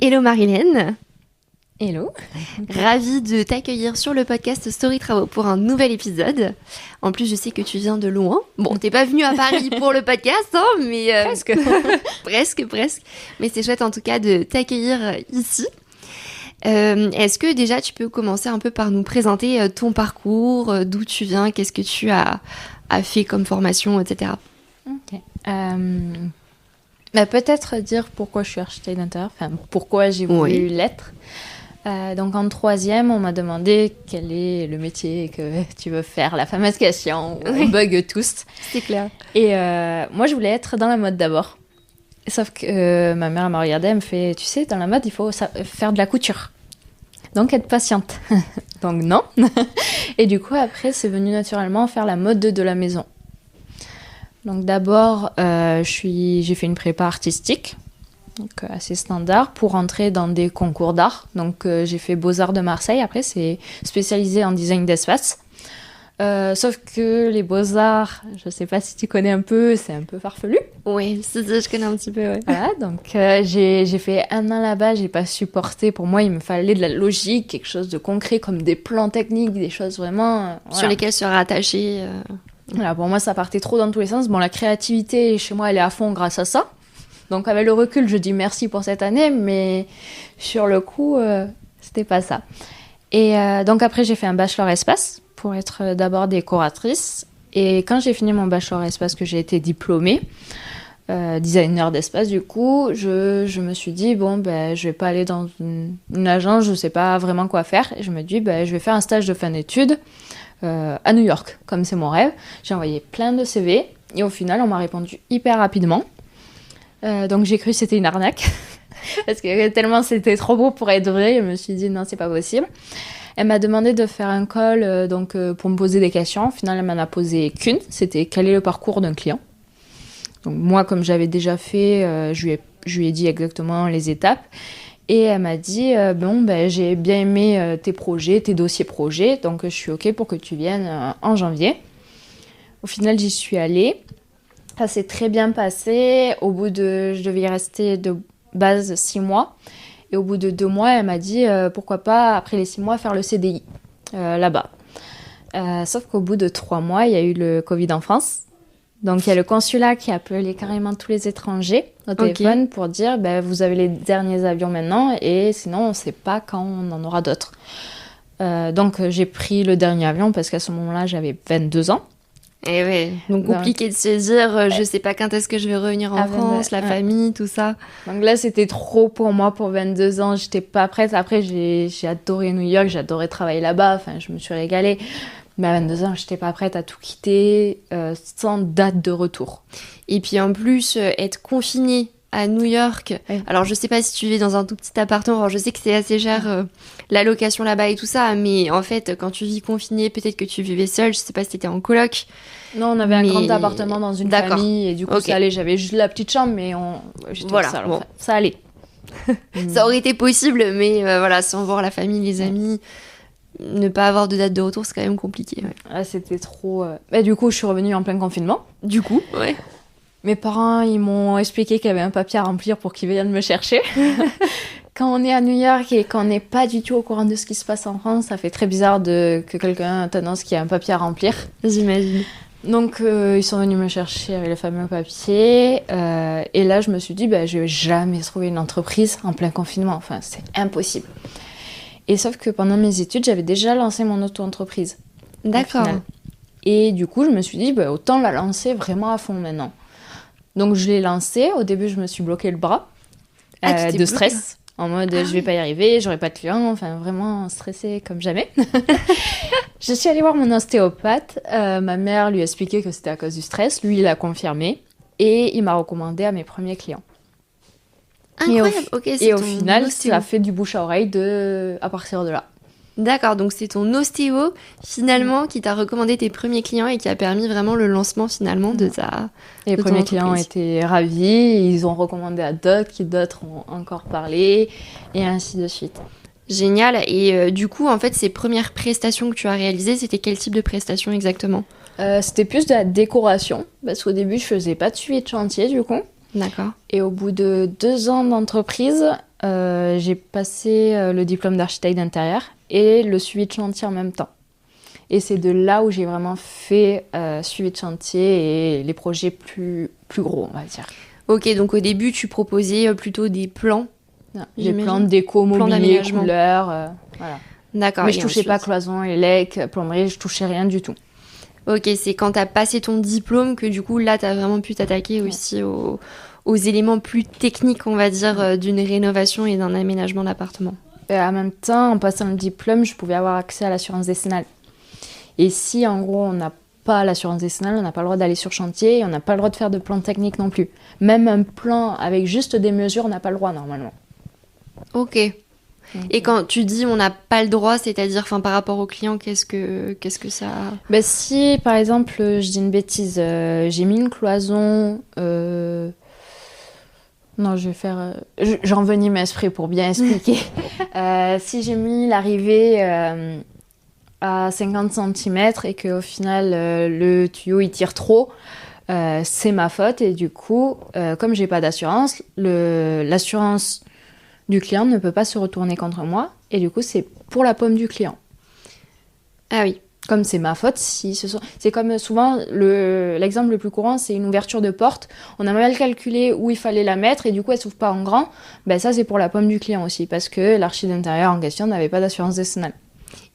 Hello Marilène. Hello. Ravie de t'accueillir sur le podcast Story Travaux pour un nouvel épisode. En plus, je sais que tu viens de loin. Bon, t'es pas venue à Paris pour le podcast, hein, mais... Presque. presque. Mais c'est chouette en tout cas de t'accueillir ici. Est-ce que déjà tu peux commencer un peu par nous présenter ton parcours, d'où tu viens, qu'est-ce que tu as fait comme formation, etc. Ok. Peut-être dire pourquoi je suis architecte d'intérieur, enfin pourquoi j'ai voulu l'être. Donc en troisième, on m'a demandé quel est le métier que tu veux faire, la fameuse question, on bug tous. C'est clair. Et moi, je voulais être dans la mode d'abord. Sauf que ma mère m'a regardée, elle me fait, tu sais, dans la mode, il faut faire de la couture. Donc être patiente. Donc non. Et du coup, après, c'est venu naturellement faire la mode de la maison. Donc d'abord, j'ai fait une prépa artistique, donc assez standard, pour entrer dans des concours d'art. Donc j'ai fait Beaux-Arts de Marseille, après c'est spécialisé en design d'espace. Sauf que les Beaux-Arts, je sais pas si tu connais un peu, c'est un peu farfelu. Oui, je connais un petit peu, ouais. Voilà, donc j'ai fait 1 an là-bas, j'ai pas supporté. Pour moi, il me fallait de la logique, quelque chose de concret, comme des plans techniques, des choses vraiment... Sur lesquelles se rattacher. Voilà, pour moi, ça partait trop dans tous les sens. Bon, la créativité, chez moi, elle est à fond grâce à ça. Donc, avec le recul, je dis merci pour cette année, mais sur le coup, c'était pas ça. Et donc, après, j'ai fait un bachelor espace pour être d'abord décoratrice. Et quand j'ai fini mon bachelor espace, que j'ai été diplômée, designer d'espace, du coup, je me suis dit, je vais pas aller dans une agence, je sais pas vraiment quoi faire. Et je me dis, je vais faire un stage de fin d'études à New York, comme c'est mon rêve. J'ai envoyé plein de CV et au final, on m'a répondu hyper rapidement. Donc j'ai cru que c'était une arnaque parce que tellement c'était trop beau pour être vrai, je me suis dit non, c'est pas possible. Elle m'a demandé de faire un call pour me poser des questions. Au final, elle m'en a posé qu'une, c'était quel est le parcours d'un client. Donc moi, comme j'avais déjà fait, je lui ai dit exactement les étapes. Et elle m'a dit, j'ai bien aimé tes projets, tes dossiers projets, donc je suis OK pour que tu viennes en janvier. Au final, j'y suis allée. Ça s'est très bien passé. Je devais y rester de base 6 mois. Et au bout de 2 mois, elle m'a dit, pourquoi pas, après les 6 mois, faire le CDI là-bas. Sauf qu'au bout de 3 mois, il y a eu le Covid en France. Donc, il y a le consulat qui a appelé carrément tous les étrangers au téléphone pour dire vous avez les derniers avions maintenant et sinon, on ne sait pas quand on en aura d'autres. Donc, j'ai pris le dernier avion parce qu'à ce moment-là, j'avais 22 ans. Et oui, donc compliqué de se dire je ne sais pas quand est-ce que je vais revenir en France, la famille, tout ça. Donc là, c'était trop pour moi pour 22 ans. Je n'étais pas prête. Après, j'ai adoré New York, j'ai adoré travailler là-bas. Enfin, je me suis régalée. Mais à 22 ans, je n'étais pas prête à tout quitter sans date de retour. Et puis en plus, être confinée à New York. Oui. Alors, je ne sais pas si tu vis dans un tout petit appartement. Alors, je sais que c'est assez cher, la location là-bas et tout ça. Mais en fait, quand tu vis confinée, peut-être que tu vivais seule. Je ne sais pas si tu étais en coloc. Non, on avait un grand appartement dans une famille. Et du coup, ça allait. J'avais juste la petite chambre, mais j'étais seule. Enfin, ça allait. Ça aurait été possible, mais sans voir la famille, les amis... Ne pas avoir de date de retour, c'est quand même compliqué. Ouais. Ah, c'était trop... du coup, je suis revenue en plein confinement. Du coup, ouais. Mes parents, ils m'ont expliqué qu'il y avait un papier à remplir pour qu'ils viennent me chercher. Quand on est à New York et qu'on n'est pas du tout au courant de ce qui se passe en France, ça fait très bizarre que quelqu'un t'annonce qu'il y a un papier à remplir. J'imagine. Donc, ils sont venus me chercher avec le fameux papier. Et là, je me suis dit, je vais jamais trouver une entreprise en plein confinement. Enfin, c'est impossible. Et sauf que pendant mes études, j'avais déjà lancé mon auto-entreprise. D'accord. Et du coup, je me suis dit, autant la lancer vraiment à fond maintenant. Donc, je l'ai lancée. Au début, je me suis bloqué le bras de stress. En mode, je vais pas y arriver, j'aurai pas de clients. Enfin, vraiment stressée comme jamais. Je suis allée voir mon ostéopathe. Ma mère lui a expliqué que c'était à cause du stress. Lui, il a confirmé. Et il m'a recommandé à mes premiers clients. Incroyable. Et au final, ça a fait du bouche à oreille à partir de là. D'accord, donc c'est ton ostéo finalement qui t'a recommandé tes premiers clients et qui a permis vraiment le lancement finalement de ta Les premiers clients étaient ravis, ils ont recommandé à d'autres, qui d'autres ont encore parlé et ainsi de suite. Génial. Et du coup, en fait, ces premières prestations que tu as réalisées, c'était quel type de prestations exactement ? C'était plus de la décoration, parce qu'au début, je faisais pas de suivi de chantier du coup. D'accord. Et au bout de 2 ans d'entreprise, j'ai passé le diplôme d'architecte d'intérieur et le suivi de chantier en même temps. Et c'est de là où j'ai vraiment fait suivi de chantier et les projets plus gros, on va dire. Ok, donc au début, tu proposais plutôt des plans. Des plans de déco, mobilier, couleurs, voilà. D'accord. Mais je touchais pas cloison, élec, plomberie, je touchais rien du tout. Ok, c'est quand tu as passé ton diplôme que du coup, là, tu as vraiment pu t'attaquer aussi aux éléments plus techniques, on va dire, d'une rénovation et d'un aménagement d'appartement. Et en même temps, en passant le diplôme, je pouvais avoir accès à l'assurance décennale. Et si, en gros, on n'a pas l'assurance décennale, on n'a pas le droit d'aller sur chantier et on n'a pas le droit de faire de plan technique non plus. Même un plan avec juste des mesures, on n'a pas le droit normalement. Ok. Et quand tu dis on n'a pas le droit, c'est-à-dire par rapport au client, qu'est-ce que ça... Si, par exemple, je dis une bêtise, j'ai mis une cloison... Non, je vais faire... J'envenime l'esprit pour bien expliquer. Si j'ai mis l'arrivée à 50 cm et qu'au final, le tuyau, il tire trop, c'est ma faute. Et du coup, comme j'ai pas d'assurance, l'assurance du client ne peut pas se retourner contre moi. Et du coup, c'est pour la pomme du client. Ah oui. Comme c'est ma faute, c'est comme souvent, l'exemple le plus courant, c'est une ouverture de porte. On a mal calculé où il fallait la mettre et du coup, elle s'ouvre pas en grand. Ça, c'est pour la pomme du client aussi, parce que l'archi d'intérieur en question n'avait pas d'assurance décennale.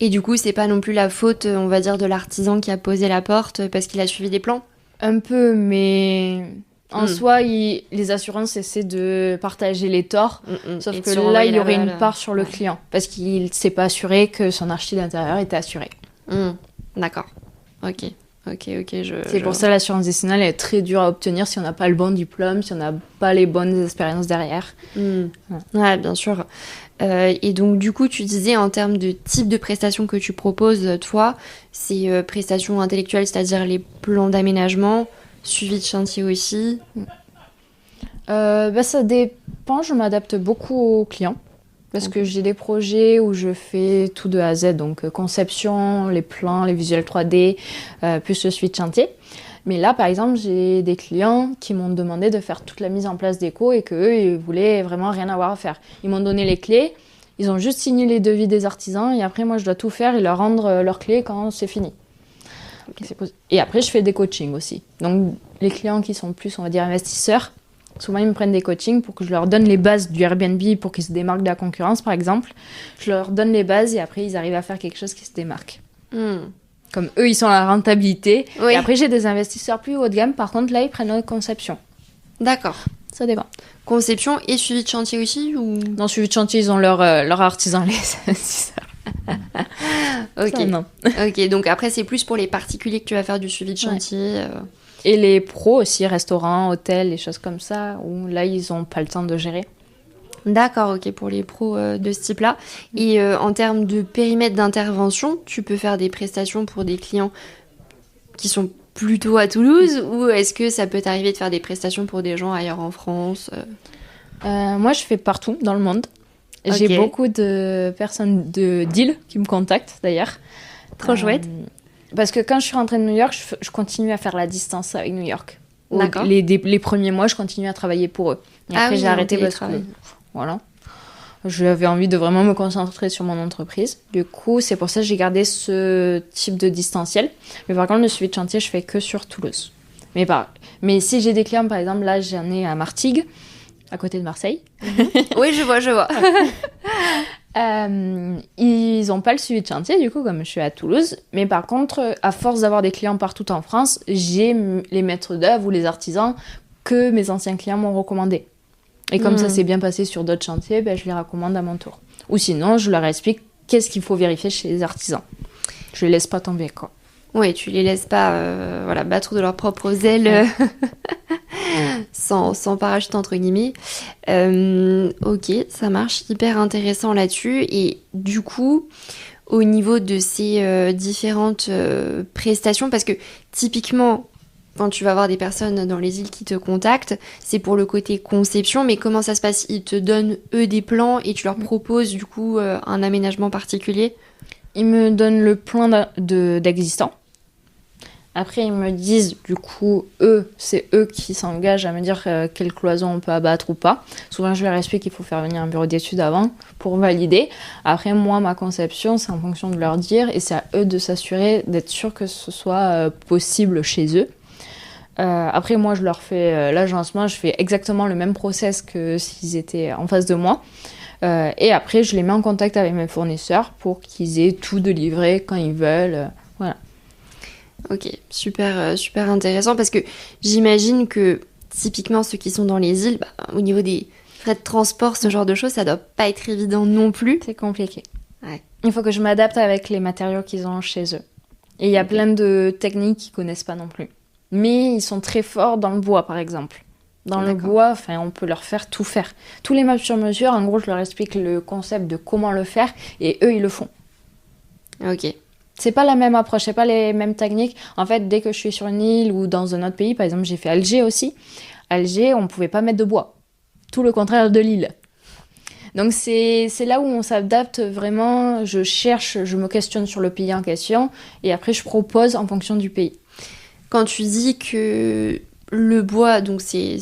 Et du coup, c'est pas non plus la faute, on va dire, de l'artisan qui a posé la porte parce qu'il a suivi des plans ? Un peu, mais... En soi, les assurances essaient de partager les torts, sauf que là, il y aurait une part sur le client, parce qu'il ne s'est pas assuré que son archi d'intérieur était assuré. D'accord. Ok. C'est pour ça l'assurance décennale est très dure à obtenir si on n'a pas le bon diplôme, si on n'a pas les bonnes expériences derrière. Ouais, bien sûr. Et donc, du coup, tu disais en termes de type de prestations que tu proposes, toi, c'est prestations intellectuelles, c'est-à-dire les plans d'aménagement, suivi de chantier aussi. Ça dépend, je m'adapte beaucoup aux clients. Parce que j'ai des projets où je fais tout de A à Z, donc conception, les plans, les visuels 3D, plus le suivi de chantier. Mais là, par exemple, j'ai des clients qui m'ont demandé de faire toute la mise en place d'éco et qu'eux, ils voulaient vraiment rien avoir à faire. Ils m'ont donné les clés, ils ont juste signé les devis des artisans et après, moi, je dois tout faire et leur rendre leurs clés quand c'est fini. Et après, je fais des coachings aussi. Donc, les clients qui sont plus, on va dire, investisseurs, souvent, ils me prennent des coachings pour que je leur donne les bases du Airbnb pour qu'ils se démarquent de la concurrence, par exemple. Je leur donne les bases et après, ils arrivent à faire quelque chose qui se démarque. Comme eux, ils sont à la rentabilité. Oui. Et après, j'ai des investisseurs plus haut de gamme. Par contre, là, ils prennent notre conception. D'accord. Ça dépend. Conception et suivi de chantier aussi ou... Non, suivi de chantier, ils ont leur artisan, les investisseurs. Ok. Ça, non. Ok, donc après, c'est plus pour les particuliers que tu vas faire du suivi de chantier. Et les pros aussi, restaurants, hôtels, les choses comme ça, où là, ils n'ont pas le temps de gérer. D'accord, ok, pour les pros de ce type-là. Et en termes de périmètre d'intervention, tu peux faire des prestations pour des clients qui sont plutôt à Toulouse ou est-ce que ça peut t'arriver de faire des prestations pour des gens ailleurs en France Moi, je fais partout dans le monde. J'ai beaucoup de personnes d'îles qui me contactent, d'ailleurs. Trop chouette. Parce que quand je suis rentrée de New York, je continue à faire la distance avec New York. D'accord. Les premiers mois, je continue à travailler pour eux. Et après, j'ai arrêté parce que... Voilà. J'avais envie de vraiment me concentrer sur mon entreprise. Du coup, c'est pour ça que j'ai gardé ce type de distanciel. Mais par contre, le suivi de chantier, je fais que sur Toulouse. Mais si j'ai des clients, par exemple, là, j'en ai à Martigues, à côté de Marseille. Oui, je vois. Ils n'ont pas le suivi de chantier, du coup, comme je suis à Toulouse. Mais par contre, à force d'avoir des clients partout en France, j'ai les maîtres d'œuvre ou les artisans que mes anciens clients m'ont recommandé. Et comme ça s'est bien passé sur d'autres chantiers, je les recommande à mon tour. Ou sinon, je leur explique qu'est-ce qu'il faut vérifier chez les artisans. Je les laisse pas tomber, quoi. Oui, tu les laisses pas battre de leurs propres ailes sans parachute, entre guillemets. Ok, ça marche, hyper intéressant là-dessus. Et du coup, au niveau de ces différentes prestations, parce que typiquement, quand tu vas voir des personnes dans les îles qui te contactent, c'est pour le côté conception, mais comment ça se passe ? Ils te donnent, eux, des plans et tu leur proposes, du coup, un aménagement particulier ? Ils me donnent le plan d'existant. Après, ils me disent, du coup, c'est eux qui s'engagent à me dire quelle cloison on peut abattre ou pas. Souvent, je leur explique qu'il faut faire venir un bureau d'études avant pour valider. Après, moi, ma conception, c'est en fonction de leur dire et c'est à eux de s'assurer d'être sûr que ce soit possible chez eux. Après, moi, je leur fais l'agencement, je fais exactement le même process que s'ils étaient en face de moi. Et après, je les mets en contact avec mes fournisseurs pour qu'ils aient tout de livré quand ils veulent. Voilà. Ok, super intéressant parce que j'imagine que typiquement ceux qui sont dans les îles, au niveau des frais de transport, ce genre de choses, ça doit pas être évident non plus. C'est compliqué. Ouais. Il faut que je m'adapte avec les matériaux qu'ils ont chez eux. Et il y a plein de techniques qu'ils connaissent pas non plus. Mais ils sont très forts dans le bois, par exemple. Dans le bois, on peut leur faire tout faire. Tous les meubles sur mesure, en gros, je leur explique le concept de comment le faire et eux, ils le font. Ok. C'est pas la même approche, c'est pas les mêmes techniques. En fait, dès que je suis sur une île ou dans un autre pays, par exemple, j'ai fait Alger aussi. Alger, on pouvait pas mettre de bois. Tout le contraire de l'île. Donc c'est là où on s'adapte vraiment. Je cherche, je me questionne sur le pays en question et après je propose en fonction du pays. Quand tu dis que le bois, donc c'est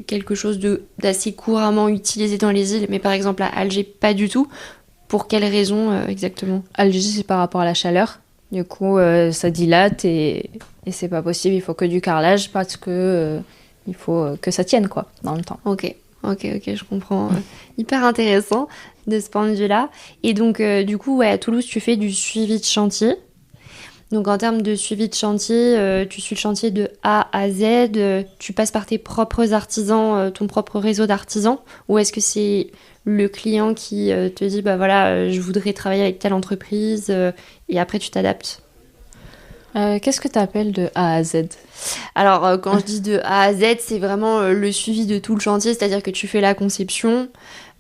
quelque chose d'assez couramment utilisé dans les îles, mais par exemple à Alger, pas du tout. Pour quelles raisons exactement ? Alger, c'est par rapport à la chaleur. Du coup, ça dilate et c'est pas possible. Il faut que du carrelage parce que il faut que ça tienne quoi dans le temps. Ok, je comprends. Hyper intéressant de ce point de vue-là. Et donc, du coup, à Toulouse, tu fais du suivi de chantier. Donc, en termes de suivi de chantier, tu suis le chantier de A à Z. Tu passes par tes propres artisans, ton propre réseau d'artisans. Ou est-ce que c'est le client qui te dit, je voudrais travailler avec telle entreprise et après, tu t'adaptes ? Qu'est-ce que tu appelles de A à Z ? Alors, quand je dis de A à Z, c'est vraiment le suivi de tout le chantier, c'est-à-dire que tu fais la conception,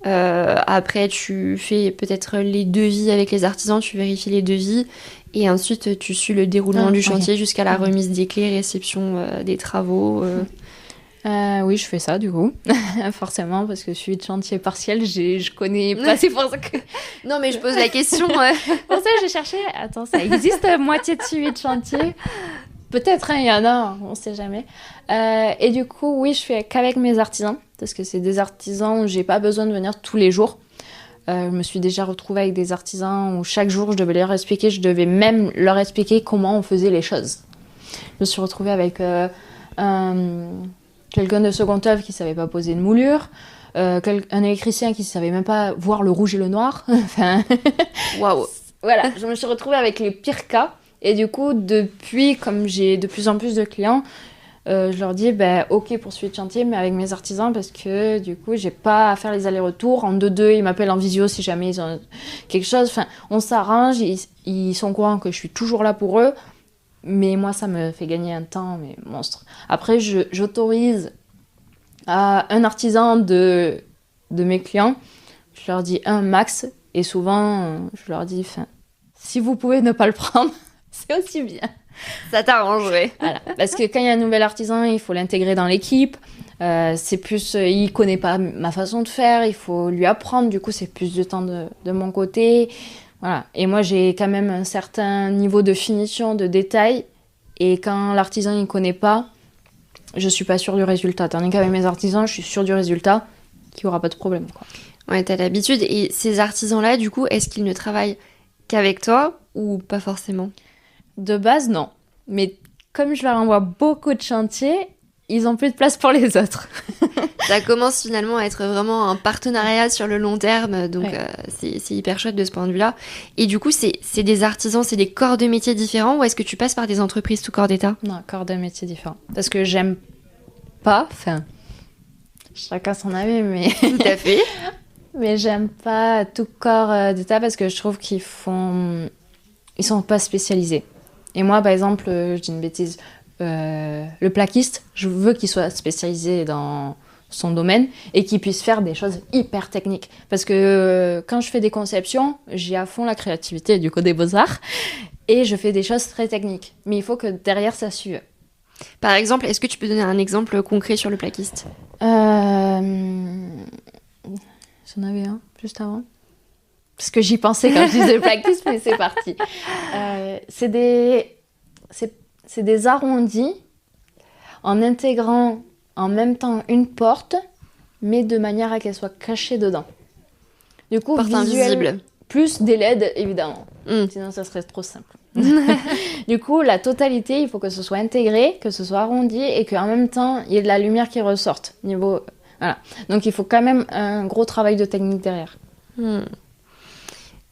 après tu fais peut-être les devis avec les artisans, tu vérifies les devis, et ensuite tu suis le déroulement du chantier jusqu'à la remise des clés, réception des travaux. Oui, je fais ça du coup, forcément, parce que suivi de chantier partiel, je connais pas, c'est pour ça que... Non, mais je pose la question. Pour ça, j'ai cherché, attends, ça existe moitié de suivi de chantier ? Peut-être, il y en a, on sait jamais. Et du coup, oui, je fais qu'avec mes artisans, parce que c'est des artisans où j'ai pas besoin de venir tous les jours. Je me suis déjà retrouvée avec des artisans où chaque jour, je devais leur expliquer, je devais même leur expliquer comment on faisait les choses. Je me suis retrouvée avec quelqu'un de second œuvre qui savait pas poser une moulure, un électricien qui savait même pas voir le rouge et le noir. Waouh. Voilà, je me suis retrouvée avec les pires cas. Et du coup, depuis, comme j'ai de plus en plus de clients, je leur dis, ok pour suivi de chantier, mais avec mes artisans, parce que du coup, j'ai pas à faire les allers-retours. En 2-2, ils m'appellent en visio si jamais ils ont quelque chose. Enfin, on s'arrange, ils sont au courant que je suis toujours là pour eux. Mais moi, ça me fait gagner un temps, mais monstre. Après, j'autorise à un artisan de mes clients, je leur dis un max, et souvent, je leur dis, si vous pouvez ne pas le prendre, c'est aussi bien. Ça t'arrangerait. Voilà. Parce que quand il y a un nouvel artisan, il faut l'intégrer dans l'équipe. C'est plus, il connaît pas ma façon de faire, il faut lui apprendre. Du coup, c'est plus de temps de mon côté. Voilà. Et moi, j'ai quand même un certain niveau de finition, de détail. Et quand l'artisan ne connaît pas, je suis pas sûre du résultat. Tandis qu'avec mes artisans, je suis sûre du résultat, qu'il n'y aura pas de problème, quoi. Ouais, t'as l'habitude. Et ces artisans-là, du coup, est-ce qu'ils ne travaillent qu'avec toi ou pas forcément ? De base, non. Mais comme je leur envoie beaucoup de chantiers, ils ont plus de place pour les autres. Ça commence finalement à être vraiment un partenariat sur le long terme, donc ouais. C'est hyper chouette de ce point de vue-là. Et du coup, c'est des artisans, c'est des corps de métiers différents, ou est-ce que tu passes par des entreprises tout corps d'État ? Non, corps de métiers différents. Parce que j'aime pas, chacun son avis, mais... Tout à fait. Mais j'aime pas tout corps d'État parce que je trouve ils sont pas spécialisés. Et moi, par exemple, je dis une bêtise, le plaquiste, je veux qu'il soit spécialisé dans son domaine et qu'il puisse faire des choses hyper techniques. Parce que quand je fais des conceptions, j'ai à fond la créativité du Code des Beaux-Arts et je fais des choses très techniques. Mais il faut que derrière, ça suive. Par exemple, est-ce que tu peux donner un exemple concret sur le plaquiste ? J'en avais un juste avant. Parce que j'y pensais quand je disais plaquiste, mais c'est parti. C'est c'est des arrondis en intégrant en même temps une porte, mais de manière à qu'elle soit cachée dedans. Du coup, Porte invisible. Plus des LED, évidemment. Sinon, ça serait trop simple. Du coup, la totalité, il faut que ce soit intégré, que ce soit arrondi et qu'en même temps, il y ait de la lumière qui ressorte. Voilà. Donc, il faut quand même un gros travail de technique derrière.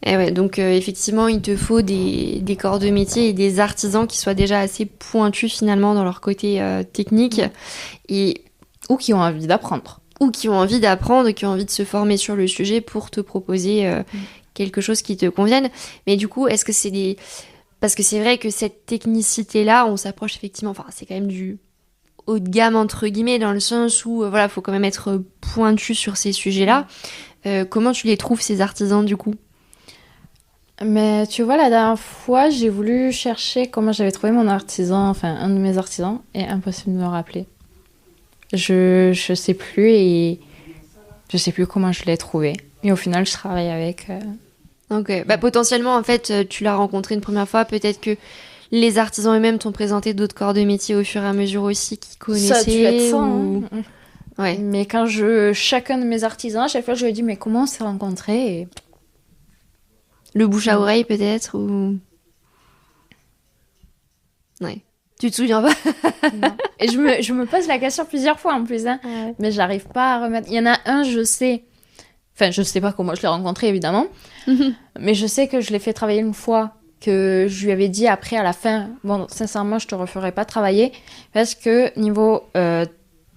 Et ouais, donc effectivement, il te faut des corps de métier et des artisans qui soient déjà assez pointus finalement dans leur côté technique. Ou qui ont envie d'apprendre. Ou qui ont envie d'apprendre, qui ont envie de se former sur le sujet pour te proposer quelque chose qui te convienne. Mais du coup, est-ce que c'est Parce que c'est vrai que cette technicité-là, on s'approche effectivement... Enfin, c'est quand même du haut de gamme, entre guillemets, dans le sens où, voilà, faut quand même être pointu sur ces sujets-là. Comment tu les trouves, ces artisans, du coup ? Mais tu vois, la dernière fois, j'ai voulu chercher comment j'avais trouvé mon artisan, enfin, un de mes artisans, et impossible de me rappeler. Je sais plus et je sais plus comment je l'ai trouvé. Et au final, je travaille avec... Ok, potentiellement, en fait, tu l'as rencontré une première fois, peut-être que les artisans eux-mêmes t'ont présenté d'autres corps de métier au fur et à mesure aussi qu'ils connaissaient. Ça a dû être ça, ou... hein. Ouais. Mais quand chacun de mes artisans, à chaque fois, je lui ai dit, mais comment on s'est rencontrés et... Le bouche à oreille, peut-être, ou... Ouais. Tu te souviens pas? Non. Et je me pose la question plusieurs fois en plus, hein. Ouais. Mais j'arrive pas à remettre... Il y en a un, je sais... Enfin, je sais pas comment je l'ai rencontré, évidemment. Mais je sais que je l'ai fait travailler une fois, que je lui avais dit après, à la fin, bon, sincèrement, je te referai pas travailler, parce que niveau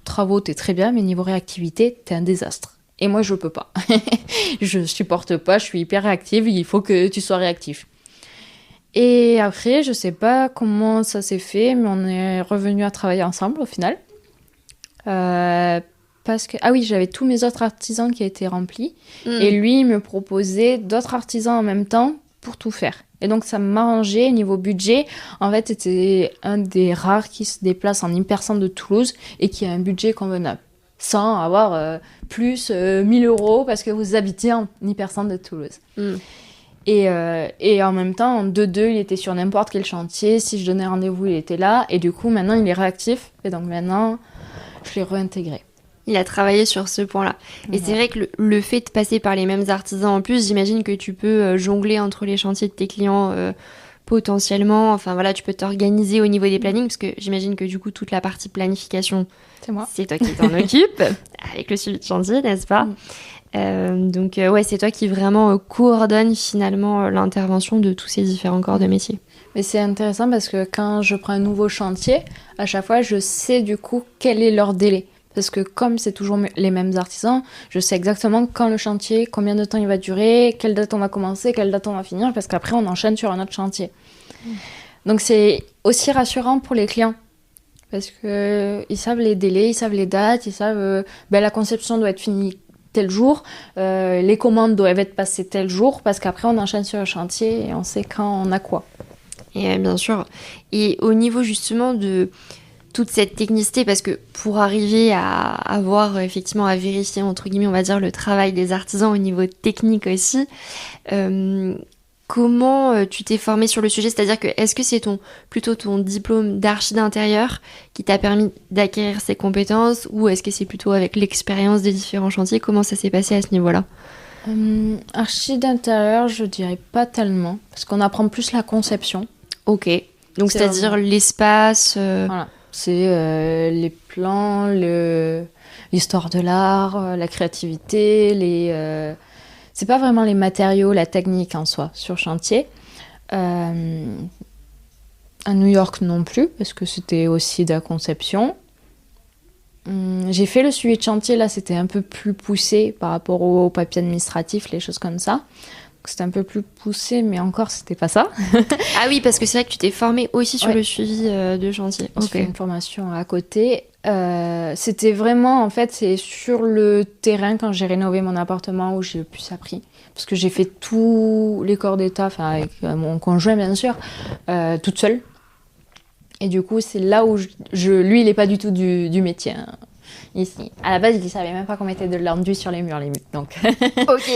travaux, t'es très bien, mais niveau réactivité, t'es un désastre. Et moi, je peux pas. Je supporte pas, je suis hyper réactive, il faut que tu sois réactif. Et après, je sais pas comment ça s'est fait, mais on est revenus à travailler ensemble, au final. Parce que, ah oui, j'avais tous mes autres artisans qui étaient remplis. Et lui, il me proposait d'autres artisans en même temps pour tout faire. Et donc, ça m'arrangeait niveau budget. En fait, c'était un des rares qui se déplace en hypercentre de Toulouse et qui a un budget convenable. Sans avoir plus 1000 € parce que vous habitez en hypercentre de Toulouse. Et en même temps, en 2-2, il était sur n'importe quel chantier. Si je donnais rendez-vous, il était là. Et du coup, maintenant, il est réactif. Et donc, maintenant, je l'ai réintégré. Il a travaillé sur ce point-là. Et c'est vrai que le fait de passer par les mêmes artisans en plus, j'imagine que tu peux jongler entre les chantiers de tes clients potentiellement. Enfin voilà, tu peux t'organiser au niveau des plannings, parce que j'imagine que du coup, toute la partie planification, c'est moi. C'est toi qui t'en occupes, avec le suivi de chantier, n'est-ce pas ? Donc ouais, c'est toi qui vraiment coordonne finalement l'intervention de tous ces différents corps de métier. Mais c'est intéressant parce que quand je prends un nouveau chantier, à chaque fois, je sais du coup quel est leur délai. Parce que comme c'est toujours les mêmes artisans, je sais exactement quand le chantier, combien de temps il va durer, quelle date on va commencer, quelle date on va finir, parce qu'après on enchaîne sur un autre chantier. Donc c'est aussi rassurant pour les clients. Parce qu'ils savent les délais, ils savent les dates, ils savent la conception doit être finie tel jour, les commandes doivent être passées tel jour, parce qu'après on enchaîne sur le chantier et on sait quand on a quoi. Et bien sûr. Et au niveau justement de toute cette technicité, parce que pour arriver à avoir effectivement à vérifier entre guillemets on va dire le travail des artisans au niveau technique aussi, comment tu t'es formée sur le sujet, c'est-à-dire que est-ce que c'est plutôt ton diplôme d'archi d'intérieur qui t'a permis d'acquérir ces compétences, ou est-ce que c'est plutôt avec l'expérience des différents chantiers? Comment ça s'est passé à ce niveau-là? Archi d'intérieur, je dirais pas tellement, parce qu'on apprend plus la conception. Ok, donc c'est-à-dire vraiment... l'espace Voilà. C'est les plans, l'histoire de l'art, la créativité, c'est pas vraiment les matériaux, la technique en soi sur chantier. À New York non plus, parce que c'était aussi de la conception. J'ai fait le suivi de chantier, là c'était un peu plus poussé par rapport aux papiers administratifs, les choses comme ça. C'était un peu plus poussé, mais encore, c'était pas ça. Ah oui, parce que c'est vrai que tu t'es formée aussi sur le suivi de chantier. J'ai fait une formation à côté. C'était vraiment, en fait, c'est sur le terrain, quand j'ai rénové mon appartement, où j'ai le plus appris. Parce que j'ai fait tous les corps d'état, enfin, avec mon conjoint, bien sûr, toute seule. Et du coup, c'est là où lui, il est pas du tout du métier, hein. Ici. À la base, il ne savait même pas qu'on mettait de l'enduit sur les murs, limite. Donc... Ok.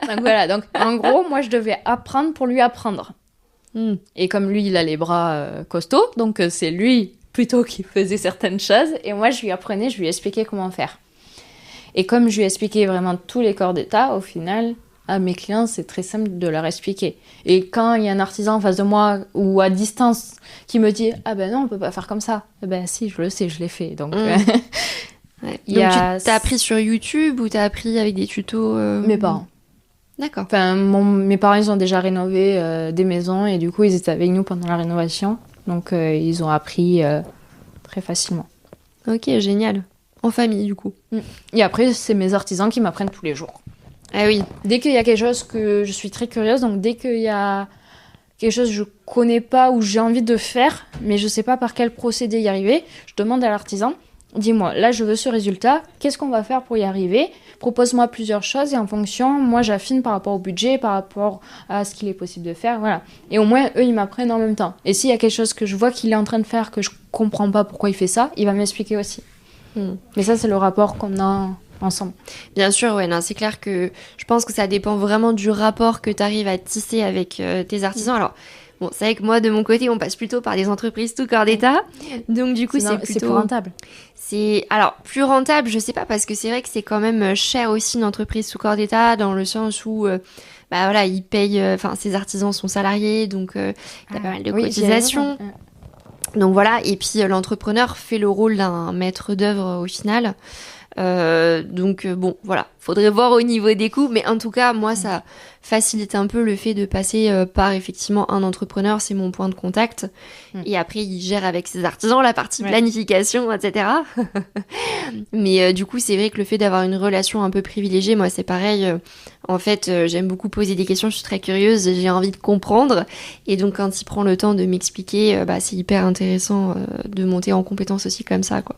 Donc voilà, donc en gros, moi je devais apprendre pour lui apprendre. Et comme lui, il a les bras costauds, donc c'est lui plutôt qui faisait certaines choses. Et moi, je lui expliquais comment faire. Et comme je lui expliquais vraiment tous les corps d'état, au final, à mes clients, c'est très simple de leur expliquer. Et quand il y a un artisan en face de moi ou à distance qui me dit « Ah ben non, on peut pas faire comme ça », eh ben si, je le sais, je l'ai fait. Donc, Ouais. Donc tu t'as appris sur YouTube ou t'as appris avec des tutos Mes parents. D'accord. Enfin, mes parents, ils ont déjà rénové des maisons et du coup, ils étaient avec nous pendant la rénovation. Donc, ils ont appris très facilement. Ok, génial. En famille, du coup. Et après, c'est mes artisans qui m'apprennent tous les jours. Ah oui. Dès qu'il y a quelque chose que je suis très curieuse, donc dès qu'il y a quelque chose que je connais pas ou j'ai envie de faire, mais je sais pas par quel procédé y arriver, je demande à l'artisan, dis-moi, là je veux ce résultat, qu'est-ce qu'on va faire pour y arriver ? Propose-moi plusieurs choses et en fonction, moi j'affine par rapport au budget, par rapport à ce qu'il est possible de faire, voilà. Et au moins, eux, ils m'apprennent en même temps. Et s'il y a quelque chose que je vois qu'il est en train de faire, que je comprends pas pourquoi il fait ça, il va m'expliquer aussi. Mais ça, c'est le rapport qu'on a ensemble. Bien sûr, ouais, non, c'est clair que je pense que ça dépend vraiment du rapport que tu arrives à tisser avec tes artisans. Alors, bon, c'est vrai que moi, de mon côté, on passe plutôt par des entreprises tout corps d'État. Donc, du coup, c'est plutôt... C'est plus rentable. Alors, plus rentable, je sais pas, parce que c'est vrai que c'est quand même cher aussi une entreprise sous corps d'État, dans le sens où, bah voilà, ils payent... Enfin, ces artisans sont salariés, donc il y a pas mal de cotisations. Donc voilà, et puis l'entrepreneur fait le rôle d'un maître d'œuvre au final. Donc bon, voilà, faudrait voir au niveau des coûts, mais en tout cas, moi, ça facilite un peu le fait de passer par effectivement un entrepreneur, c'est mon point de contact, et après, il gère avec ses artisans la partie planification, etc. Mais du coup, c'est vrai que le fait d'avoir une relation un peu privilégiée, moi, c'est pareil. En fait, j'aime beaucoup poser des questions, je suis très curieuse, j'ai envie de comprendre, et donc quand il prend le temps de m'expliquer, bah, c'est hyper intéressant de monter en compétence aussi comme ça, quoi.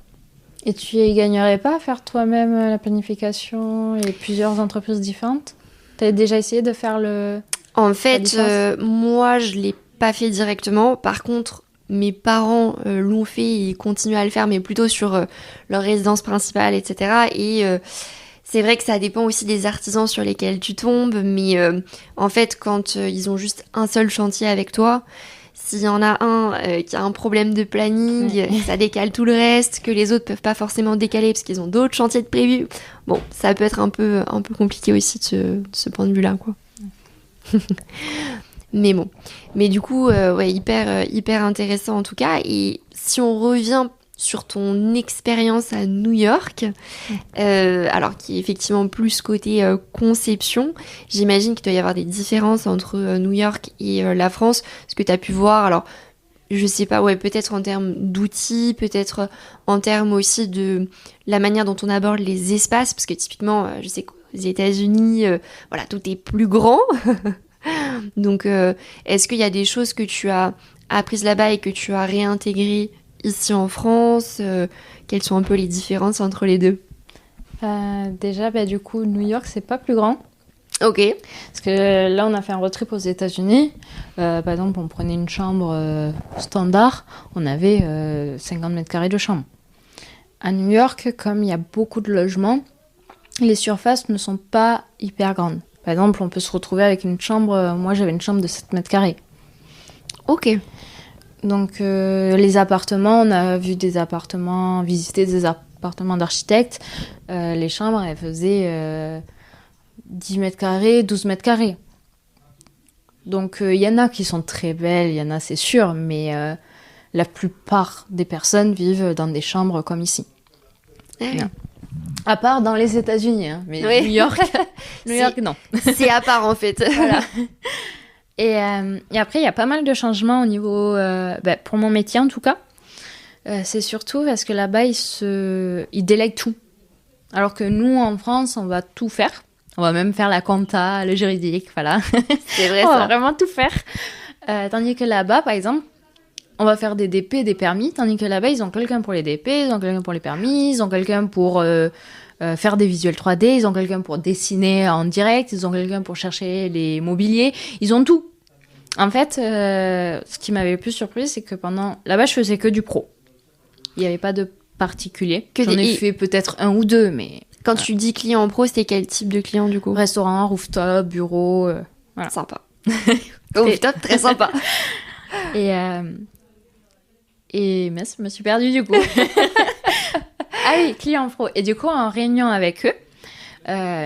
Et tu y gagnerais pas à faire toi-même la planification et plusieurs entreprises différentes ? Tu as déjà essayé de faire le... En fait, moi, je l'ai pas fait directement. Par contre, mes parents l'ont fait et ils continuent à le faire, mais plutôt sur leur résidence principale, etc. Et c'est vrai que ça dépend aussi des artisans sur lesquels tu tombes. Mais en fait, quand ils ont juste un seul chantier avec toi... S'il y en a un qui a un problème de planning, ça décale tout le reste, que les autres peuvent pas forcément décaler parce qu'ils ont d'autres chantiers de prévus. Bon, ça peut être un peu compliqué aussi de ce point de vue-là, quoi. Mais bon. Mais du coup, ouais, hyper intéressant en tout cas. Et si on revient sur ton expérience à New York, alors qui est effectivement plus côté conception, j'imagine qu'il doit y avoir des différences entre New York et la France, ce que tu as pu voir. Alors, je sais pas, ouais, peut-être en termes d'outils, peut-être en termes aussi de la manière dont on aborde les espaces, parce que typiquement, je sais qu'aux États-Unis, voilà, tout est plus grand. Donc, est-ce qu'il y a des choses que tu as apprises là-bas et que tu as réintégrées ici en France, quelles sont un peu les différences entre les deux ? Déjà, du coup, New York, c'est pas plus grand. Ok. Parce que là, on a fait un road trip aux États-Unis. Par exemple, on prenait une chambre standard, on avait 50 mètres carrés de chambre. À New York, comme il y a beaucoup de logements, les surfaces ne sont pas hyper grandes. Par exemple, on peut se retrouver avec une chambre, moi j'avais une chambre de 7 mètres carrés. Ok. Donc les appartements, on a vu des appartements, visité des appartements d'architectes. Les chambres, elles faisaient 10 mètres carrés, 12 mètres carrés. Donc il y en a qui sont très belles, il y en a c'est sûr, mais la plupart des personnes vivent dans des chambres comme ici. Non. À part dans les États-Unis, hein, mais New York, non. C'est à part en fait. Voilà. Et après, il y a pas mal de changements au niveau, pour mon métier en tout cas. C'est surtout parce que là-bas, ils délèguent tout. Alors que nous, en France, on va tout faire. On va même faire la compta, le juridique, voilà. C'est vrai, on ça. va vraiment tout faire. Tandis que là-bas, par exemple, on va faire des DP, des permis. Tandis que là-bas, ils ont quelqu'un pour les DP, ils ont quelqu'un pour les permis, ils ont quelqu'un pour faire des visuels 3D, ils ont quelqu'un pour dessiner en direct, ils ont quelqu'un pour chercher les mobiliers. Ils ont tout. En fait, ce qui m'avait le plus surpris, c'est que là-bas, je faisais que du pro. Il n'y avait pas de particulier. J'en ai fait peut-être un ou deux, mais... Quand tu dis client en pro, c'était quel type de client, du coup ? Restaurant, rooftop, bureau, voilà. Sympa. Oh, top, très sympa. Mais je me suis perdue du coup. Ah oui, client pro. Et du coup, en réunion avec eux,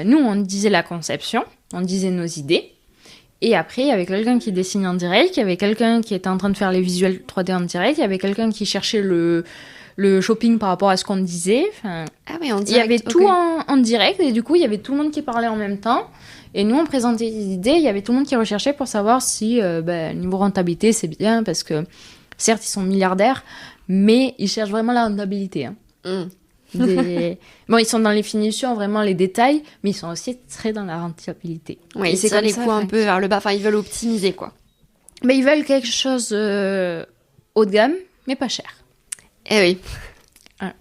nous, on disait la conception, on disait nos idées. Et après, il y avait quelqu'un qui dessinait en direct, il y avait quelqu'un qui était en train de faire les visuels 3D en direct, il y avait quelqu'un qui cherchait le shopping par rapport à ce qu'on disait. Enfin, ah oui, en direct. Il y avait tout en direct, et du coup, il y avait tout le monde qui parlait en même temps. Et nous, on présentait des idées, il y avait tout le monde qui recherchait pour savoir si niveau rentabilité, c'est bien, parce que certes, ils sont milliardaires, mais ils cherchent vraiment la rentabilité. Hein. Bon, ils sont dans les finitions, vraiment les détails, mais ils sont aussi très dans la rentabilité. Oui, ils tirent les coûts un peu vers le bas. Enfin, ils veulent optimiser, quoi. Mais ils veulent quelque chose haut de gamme, mais pas cher. Eh oui. Voilà.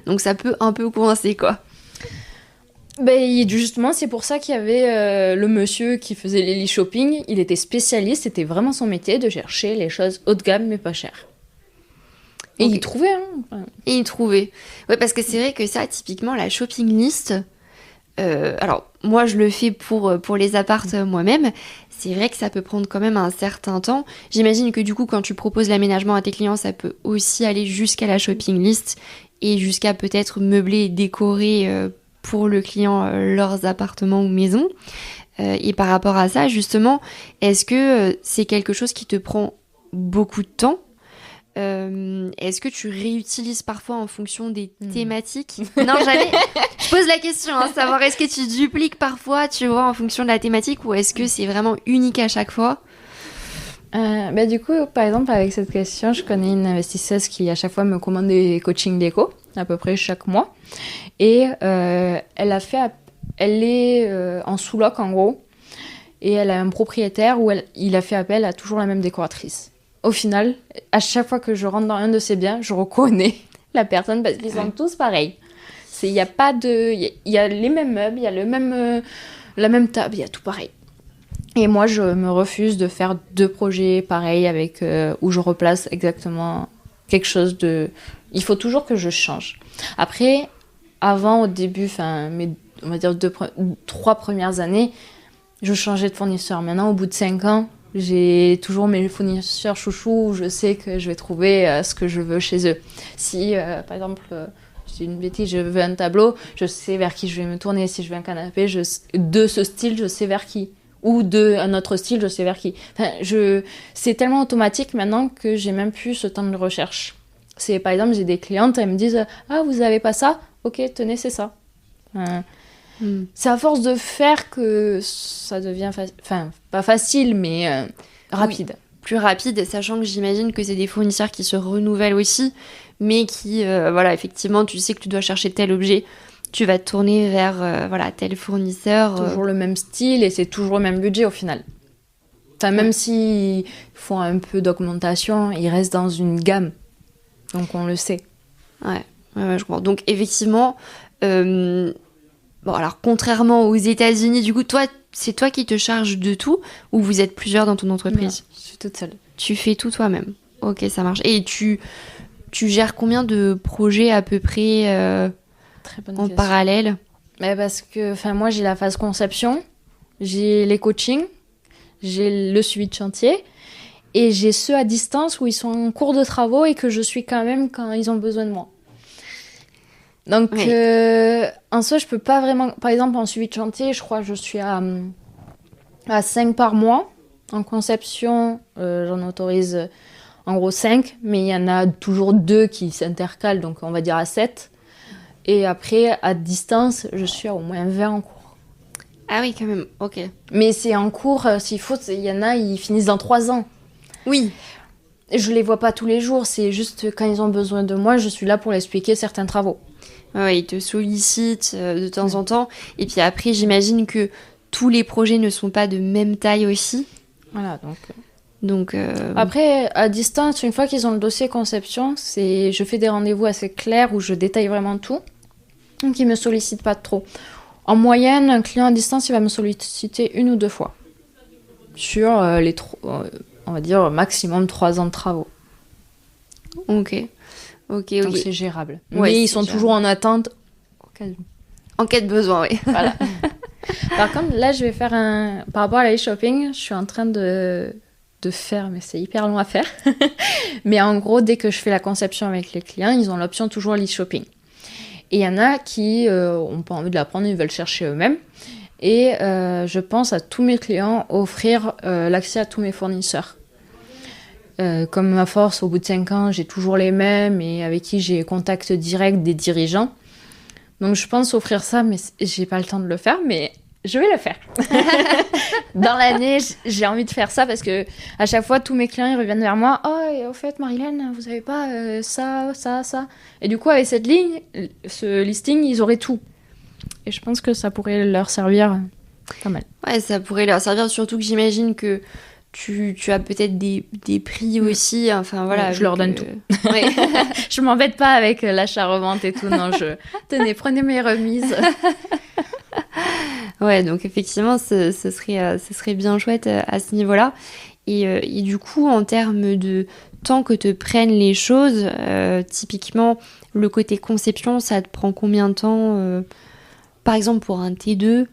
Donc ça peut un peu coincer, quoi. Ben, justement, c'est pour ça qu'il y avait le monsieur qui faisait les shopping. Il était spécialiste, c'était vraiment son métier de chercher les choses haut de gamme, mais pas chères. Et il trouvait, hein. Et il trouvait. Ouais, parce que c'est vrai que ça, typiquement, la shopping list... alors, moi, je le fais pour les apparts moi-même. C'est vrai que ça peut prendre quand même un certain temps. J'imagine que du coup, quand tu proposes l'aménagement à tes clients, ça peut aussi aller jusqu'à la shopping list et jusqu'à peut-être meubler et décorer pour le client leurs appartements ou maisons. Et par rapport à ça, justement, est-ce que c'est quelque chose qui te prend beaucoup de temps ? Est-ce que tu réutilises parfois en fonction des thématiques ? Non, je pose la question, hein, savoir est-ce que tu dupliques parfois, tu vois, en fonction de la thématique, ou est-ce que c'est vraiment unique à chaque fois ? Du coup, par exemple, avec cette question, je connais une investisseuse qui à chaque fois me commande des coachings déco, à peu près chaque mois, et elle est en sous-loc en gros, et elle a un propriétaire où il a fait appel à toujours la même décoratrice. Au final, à chaque fois que je rentre dans un de ces biens, je reconnais la personne parce qu'ils sont tous pareils. Il y a les mêmes meubles, il y a la même table, il y a tout pareil. Et moi, je me refuse de faire 2 projets pareils où je replace exactement quelque chose de... Il faut toujours que je change. Après, au début, on va dire 3 premières années, je changeais de fournisseur. Maintenant, au bout de 5 ans, j'ai toujours mes fournisseurs chouchous où je sais que je vais trouver ce que je veux chez eux. Si, par exemple, je dis une bêtise, je veux un tableau, je sais vers qui je vais me tourner. Si je veux un canapé, de ce style, je sais vers qui. Ou un autre style, je sais vers qui. Enfin, c'est tellement automatique maintenant que j'ai même plus ce temps de recherche. C'est, par exemple, j'ai des clientes, elles me disent « Ah, vous avez pas ça ? Ok, tenez, c'est ça. » C'est à force de faire que ça devient pas facile, mais rapide. Oui, plus rapide, sachant que j'imagine que c'est des fournisseurs qui se renouvellent aussi, mais qui, effectivement, tu sais que tu dois chercher tel objet, tu vas te tourner vers tel fournisseur. Toujours le même style et c'est toujours le même budget au final. Enfin, même s'ils font un peu d'augmentation, ils restent dans une gamme. Donc on le sait. Ouais, je comprends. Donc effectivement... Bon, alors, contrairement aux États-Unis, du coup, c'est toi qui te charges de tout ou vous êtes plusieurs dans ton entreprise ? Non, je suis toute seule. Tu fais tout toi-même. Ok, ça marche. Et tu gères combien de projets à peu près Très bonne en question. parallèle ? Parce que moi, j'ai la phase conception, j'ai les coachings, j'ai le suivi de chantier et j'ai ceux à distance où ils sont en cours de travaux et que je suis quand même quand ils ont besoin de moi. Donc, en soi, je peux pas vraiment... Par exemple, en suivi de chantier, je crois que je suis à 5 par mois. En conception, j'en autorise en gros 5, mais il y en a toujours 2 qui s'intercalent, donc on va dire à 7. Et après, à distance, je suis à au moins 20 en cours. Ah oui, quand même, ok. Mais c'est en cours, s'il faut, il y en a, ils finissent dans 3 ans. Oui. Je les vois pas tous les jours, c'est juste quand ils ont besoin de moi, je suis là pour leur expliquer certains travaux. Ouais, ils te sollicitent de temps en temps. Et puis après, j'imagine que tous les projets ne sont pas de même taille aussi. Voilà, donc Après, à distance, une fois qu'ils ont le dossier conception, je fais des rendez-vous assez clairs où je détaille vraiment tout. Donc, ils me sollicitent pas trop. En moyenne, un client à distance, il va me solliciter 1 ou 2 fois. Sur on va dire, maximum 3 ans de travaux. Ok. Donc c'est gérable. Ouais, mais ils sont toujours en attente. En cas de besoin, oui. Voilà. Par contre, là, je vais faire par rapport à l'e-shopping, je suis en train de faire, mais c'est hyper long à faire. Mais en gros, dès que je fais la conception avec les clients, ils ont l'option toujours l'e-shopping. Et il y en a qui n'ont pas envie de l'apprendre, ils veulent chercher eux-mêmes. Et je pense à tous mes clients offrir l'accès à tous mes fournisseurs. Comme à force, au bout de 5 ans, j'ai toujours les mêmes et avec qui j'ai contact direct des dirigeants. Donc je pense offrir ça, mais j'ai pas le temps de le faire, mais je vais le faire. Dans l'année, j'ai envie de faire ça parce que à chaque fois, tous mes clients ils reviennent vers moi. Oh, et au fait, Marilène, vous avez pas ça. Et du coup, avec cette ligne, ce listing, ils auraient tout. Et je pense que ça pourrait leur servir pas mal. Ouais, ça pourrait leur servir, surtout que j'imagine que tu as peut-être des prix aussi. Enfin, voilà. Je leur donne tout. Ouais. Je m'embête pas avec l'achat-revente et tout. Non, tenez, prenez mes remises. Ouais, donc effectivement, ce serait bien chouette à ce niveau-là. Et du coup, en termes de temps que te prennent les choses, typiquement, le côté conception, ça te prend combien de temps par exemple, pour un T2,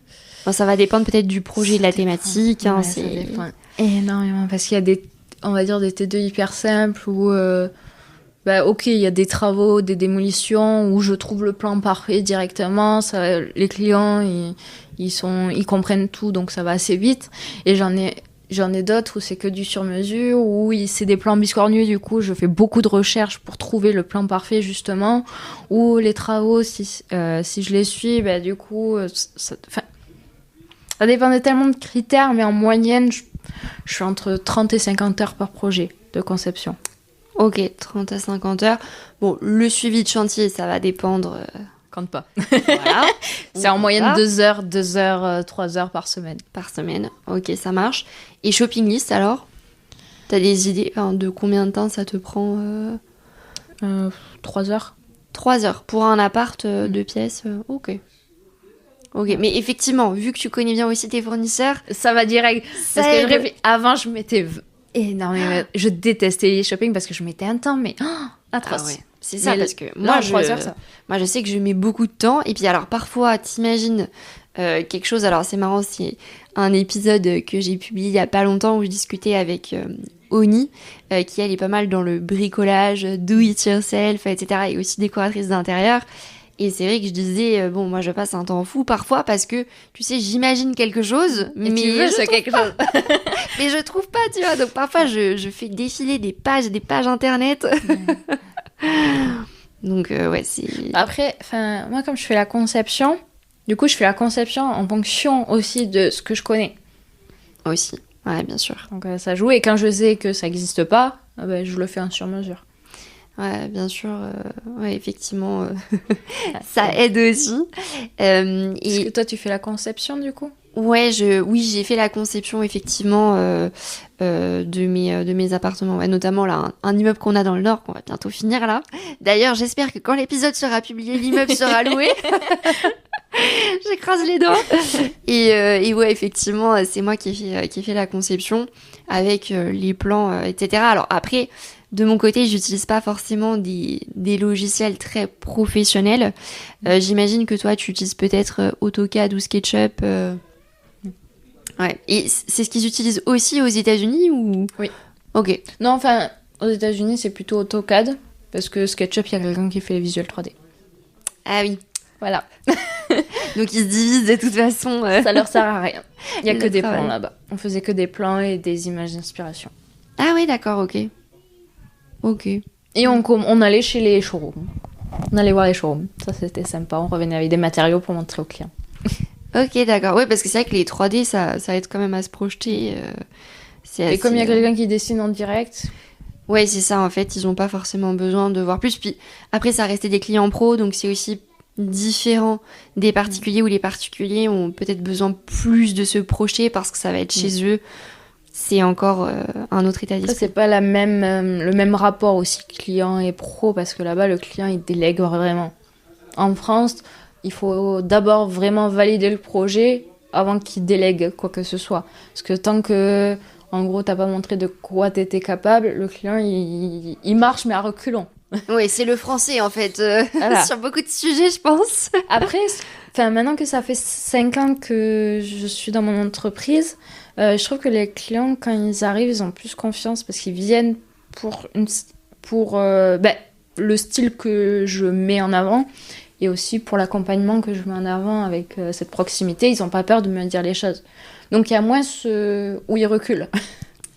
ça va dépendre peut-être du projet, de la thématique. Ouais, ça dépend énormément parce qu'il y a on va dire des T2 hyper simples où, ok, il y a des travaux, des démolitions où je trouve le plan parfait directement. Les clients, ils comprennent tout, donc ça va assez vite. Et j'en ai d'autres où c'est que du sur-mesure, où c'est des plans biscornus, du coup je fais beaucoup de recherches pour trouver le plan parfait justement, ou les travaux, si je les suis, du coup, ça dépend de tellement de critères, mais en moyenne, je suis entre 30 et 50 heures par projet de conception. Ok, 30 à 50 heures. Bon, le suivi de chantier, ça va dépendre... Compte pas. Voilà. C'est en moyenne 2 heures, 3 heures par semaine. Par semaine, ok, ça marche. Et shopping list, alors ? T'as des idées de combien de temps ça te prend 3 heures. 3 heures pour un appart 2 pièces, ok. Ok, mais effectivement, vu que tu connais bien aussi tes fournisseurs... Ça va direct. Parce que avant, je mettais énormément... Je détestais les shopping parce que je mettais un temps, mais atroce. Ah ouais. C'est ça, parce que moi, je sais que je mets beaucoup de temps. Et puis, alors, parfois, t'imagines quelque chose. Alors, c'est marrant, c'est un épisode que j'ai publié il y a pas longtemps où je discutais avec Oni, qui, elle, est pas mal dans le bricolage, do it yourself, etc. Et aussi décoratrice d'intérieur. Et c'est vrai que je disais, moi, je passe un temps fou parfois parce que, tu sais, j'imagine quelque chose, mais tu veux ce quelque chose. Mais je trouve pas, tu vois. Donc, parfois, je fais défiler des pages internet. Donc ouais, c'est... Après, moi comme je fais la conception, du coup je fais la conception en fonction aussi de ce que je connais. Aussi, ouais, bien sûr. Donc ça joue, et quand je sais que ça n'existe pas, je le fais en sur-mesure. Ouais, bien sûr, ouais, effectivement, ça aide aussi. Est-ce que toi tu fais la conception du coup ? Ouais, j'ai fait la conception effectivement de mes appartements, ouais, notamment là un immeuble qu'on a dans le Nord qu'on va bientôt finir là. D'ailleurs, j'espère que quand l'épisode sera publié, l'immeuble sera loué. J'écrase les doigts. Et ouais, effectivement, c'est moi qui ai fait la conception avec les plans, etc. Alors après, de mon côté, j'utilise pas forcément des logiciels très professionnels. J'imagine que toi, tu utilises peut-être AutoCAD ou SketchUp. Ouais. Et c'est ce qu'ils utilisent aussi aux États-Unis ou... Oui. Ok. Non, aux États-Unis, c'est plutôt AutoCAD parce que SketchUp, il y a quelqu'un qui fait les visuels 3D. Ah oui. Voilà. Donc ils se divisent de toute façon. Ça leur sert à rien. Il y a que des travail. plans là-bas. On faisait que des plans et des images d'inspiration. Ah oui, d'accord, ok. Ok. Et on allait chez les showrooms. On allait voir les showrooms. Ça, c'était sympa. On revenait avec des matériaux pour montrer aux clients. Ok, d'accord. Oui, parce que c'est vrai que les 3D, ça aide quand même à se projeter. Et comme il y a quelqu'un qui dessine en direct... Ouais, c'est ça, en fait. Ils n'ont pas forcément besoin de voir plus. Puis après, ça restait des clients pro, donc c'est aussi différent des particuliers où les particuliers ont peut-être besoin plus de se projeter parce que ça va être chez eux. C'est encore un autre état d'esprit. Ça, c'est pas le même rapport aussi client et pro, parce que là-bas, le client, il délègue vraiment. En France, il faut d'abord vraiment valider le projet avant qu'il délègue quoi que ce soit. Parce que tant que, en gros, t'as pas montré de quoi t'étais capable, le client, il marche, mais à reculons. Oui, c'est le français, en fait, Voilà. sur beaucoup de sujets, je pense. Après, Enfin, maintenant que ça fait 5 ans que je suis dans mon entreprise, je trouve que les clients, quand ils arrivent, ils ont plus confiance parce qu'ils viennent pour le style que je mets en avant et aussi pour l'accompagnement que je mets en avant avec cette proximité. Ils n'ont pas peur de me dire les choses. Donc, il y a moins où ils reculent.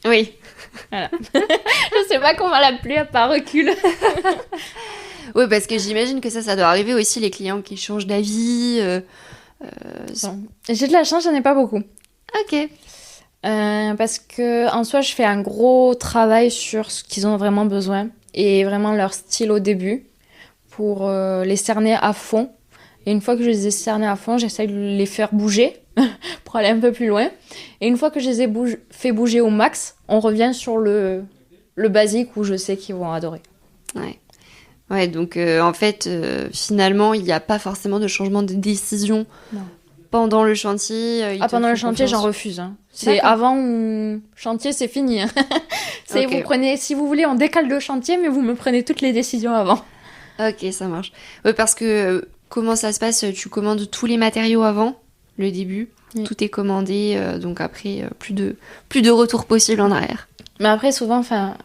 Oui. Voilà. Je sais pas comment l'appeler à part recul. Oui, parce que j'imagine que ça doit arriver aussi, les clients qui changent d'avis. J'ai de la chance, j'en ai pas beaucoup. Ok. Parce que en soi, je fais un gros travail sur ce qu'ils ont vraiment besoin et vraiment leur style au début pour les cerner à fond. Et une fois que je les ai cernés à fond, j'essaie de les faire bouger pour aller un peu plus loin. Et une fois que je les ai fait bouger au max, on revient sur le basique où je sais qu'ils vont adorer. Ouais. Ouais, donc en fait, finalement, il n'y a pas forcément de changement de décision pendant le chantier. Pendant le chantier, j'en refuse. Hein. C'est avant ou chantier, c'est fini. Hein. Vous prenez, si vous voulez, on décale le chantier, mais vous me prenez toutes les décisions avant. Ok, ça marche. Ouais, parce que comment ça se passe? Tu commandes tous les matériaux avant le début, tout est commandé, donc après, plus de retour possible en arrière. Mais après, souvent,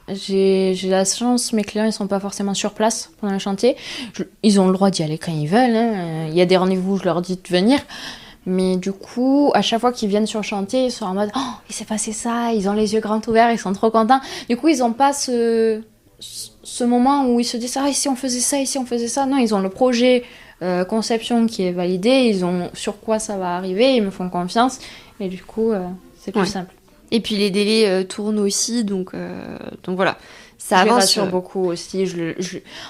j'ai la chance, mes clients, ils sont pas forcément sur place pendant le chantier. Ils ont le droit d'y aller quand ils veulent. Hein. Il y a des rendez-vous où je leur dis de venir. Mais du coup, à chaque fois qu'ils viennent sur le chantier, ils sont en mode « Oh, il s'est passé ça !» Ils ont les yeux grands ouverts, ils sont trop contents. Du coup, ils ont pas ce moment où ils se disent « Ah, ici on faisait ça, ici on faisait ça !» Non, ils ont le projet conception qui est validé, ils ont sur quoi ça va arriver, ils me font confiance. Et du coup, c'est plus simple. Et puis les délais tournent aussi, donc voilà. Ça avance. Je les rassure beaucoup aussi.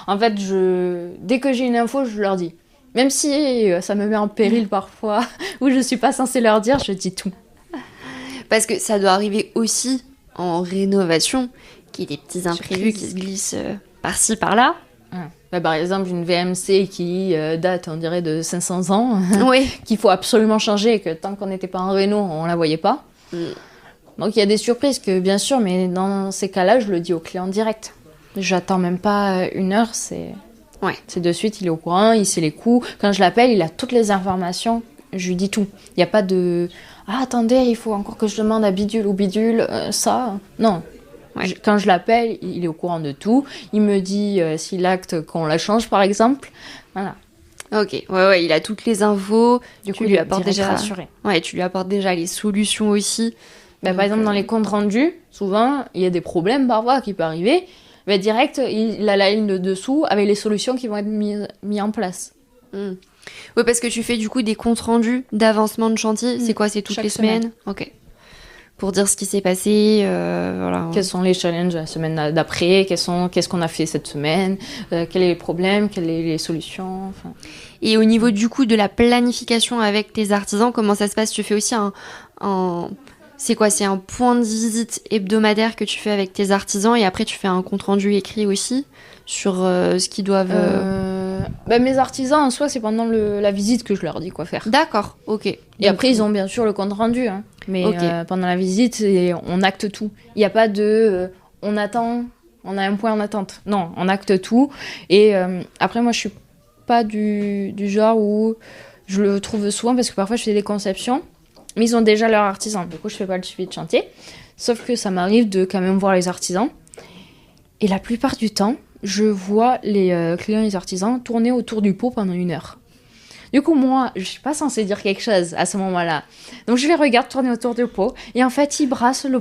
En fait, dès que j'ai une info, je leur dis. Même si ça me met en péril parfois, où je suis pas censée leur dire, je dis tout. Parce que ça doit arriver aussi en rénovation, qu'il y ait des petits imprévus qui se glissent par-ci, par-là. Par exemple, une VMC qui date, on dirait, de 500 ans, oui. qu'il faut absolument changer et que tant qu'on n'était pas en réno, on la voyait pas. Donc il y a des surprises que, bien sûr, mais dans ces cas-là, je le dis au client direct. J'attends même pas une heure, c'est de suite, il est au courant, il sait les coûts. Quand je l'appelle, il a toutes les informations, je lui dis tout. Il n'y a pas de « Ah, attendez, il faut encore que je demande à bidule ou bidule, ça ». Non. Quand je l'appelle, il est au courant de tout. Il me dit s'il acte qu'on la change, par exemple. Voilà. Ok, ouais, il a toutes les infos. Du coup, il est rassuré. Ouais, tu lui apportes déjà les solutions aussi. Par exemple, dans les comptes rendus, souvent, il y a des problèmes parfois qui peuvent arriver. Mais direct, il a la ligne de dessous avec les solutions qui vont être mises en place. Oui, parce que tu fais du coup des comptes rendus d'avancement de chantier. C'est quoi? C'est toutes les semaines? Ok. Pour dire ce qui s'est passé, voilà. Quels sont les challenges la semaine d'après? Qu'est-ce qu'on a fait cette semaine? Quels sont les problèmes? Quelles sont les solutions? Enfin... Et au niveau du coup de la planification avec tes artisans, comment ça se passe? Tu fais aussi c'est quoi? C'est un point de visite hebdomadaire que tu fais avec tes artisans et après tu fais un compte-rendu écrit aussi sur ce qu'ils doivent... mes artisans, en soi, c'est pendant la visite que je leur dis quoi faire. D'accord, ok. Et donc, après, ils ont bien sûr le compte-rendu. Hein. Mais pendant la visite, on acte tout. Il n'y a pas de... on attend, on a un point en attente. Non, on acte tout. Et après, moi, je suis pas du genre où je le trouve souvent parce que parfois, je fais des conceptions. Mais ils ont déjà leur artisan. Du coup, je fais pas le suivi de chantier. Sauf que ça m'arrive de quand même voir les artisans. Et la plupart du temps, je vois les clients et les artisans tourner autour du pot pendant 1 heure. Du coup, moi, je suis pas censée dire quelque chose à ce moment-là. Donc, je les regarde tourner autour du pot. Et en fait, ils brassent le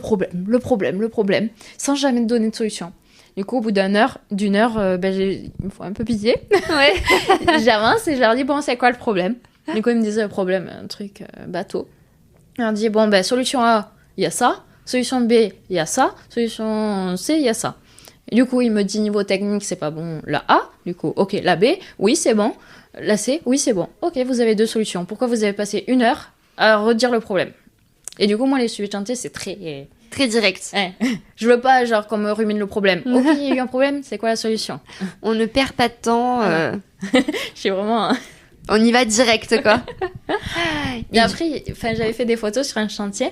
problème, sans jamais donner de solution. Du coup, au bout d'une heure, il me faut un peu pitié. Ouais. J'avance et je leur dis, bon, c'est quoi le problème? Du coup, ils me disent, le problème, un truc bateau. Je leur dis, bon, solution A, il y a ça. Solution B, il y a ça. Solution C, il y a ça. Et du coup, il me dit, niveau technique, c'est pas bon. La A, du coup, ok, la B, oui, c'est bon. La C, oui, c'est bon. Ok, vous avez 2 solutions. Pourquoi vous avez passé 1 heure à redire le problème? Et du coup, moi, les suivis de chantier, c'est très direct. Ouais. Je veux pas, genre, qu'on me rumine le problème. Ok, il y a eu un problème, c'est quoi la solution? On ne perd pas de temps. Je suis vraiment... On y va direct, quoi. Et après, j'avais fait des photos sur un chantier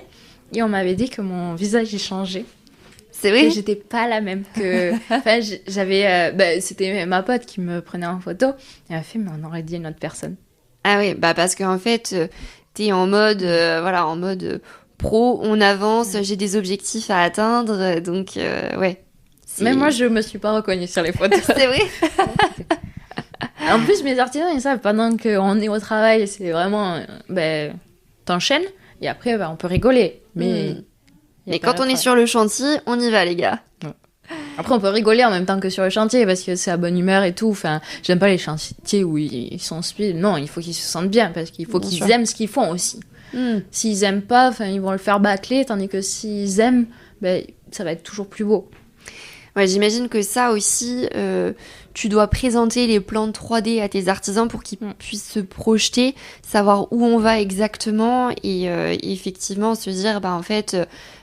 et on m'avait dit que mon visage est changé. C'est vrai? Que j'étais pas la même que... j'avais... c'était ma pote qui me prenait en photo. Elle m'a fait, mais on aurait dit une autre personne. Ah oui, bah parce qu'en fait, t'es en mode, en mode pro, on avance, j'ai des objectifs à atteindre, donc ouais. Même moi, je me suis pas reconnue sur les photos. C'est vrai. En plus, mes artisans, ils savent, pendant qu'on est au travail, c'est vraiment, t'enchaînes, et après, on peut rigoler. Mais quand on est sur le chantier, on y va, les gars. Ouais. Après, on peut rigoler en même temps que sur le chantier, parce que c'est à bonne humeur et tout. Enfin, j'aime pas les chantiers où ils sont speed. Non, il faut qu'ils se sentent bien, parce qu'il faut qu'ils aiment ce qu'ils font aussi. S'ils aiment pas, ils vont le faire bâcler, tandis que s'ils aiment, ça va être toujours plus beau. Ouais, j'imagine que ça aussi, tu dois présenter les plans 3D à tes artisans pour qu'ils puissent se projeter, savoir où on va exactement et effectivement se dire, en fait,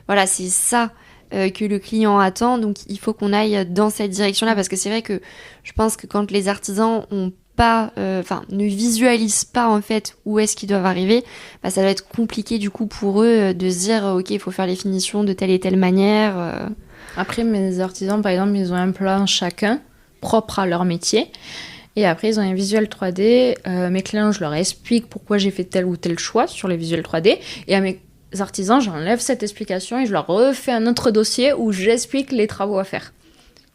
voilà, c'est ça que le client attend, donc il faut qu'on aille dans cette direction-là, parce que c'est vrai que je pense que quand les artisans ont pas, ne visualisent pas en fait où est-ce qu'ils doivent arriver, ça va être compliqué du coup pour eux de se dire, ok, il faut faire les finitions de telle et telle manière. Après, mes artisans, par exemple, ils ont un plan chacun, propre à leur métier. Et après, ils ont un visuel 3D. Mes clients, je leur explique pourquoi j'ai fait tel ou tel choix sur les visuels 3D. Et à mes artisans, j'enlève cette explication et je leur refais un autre dossier où j'explique les travaux à faire.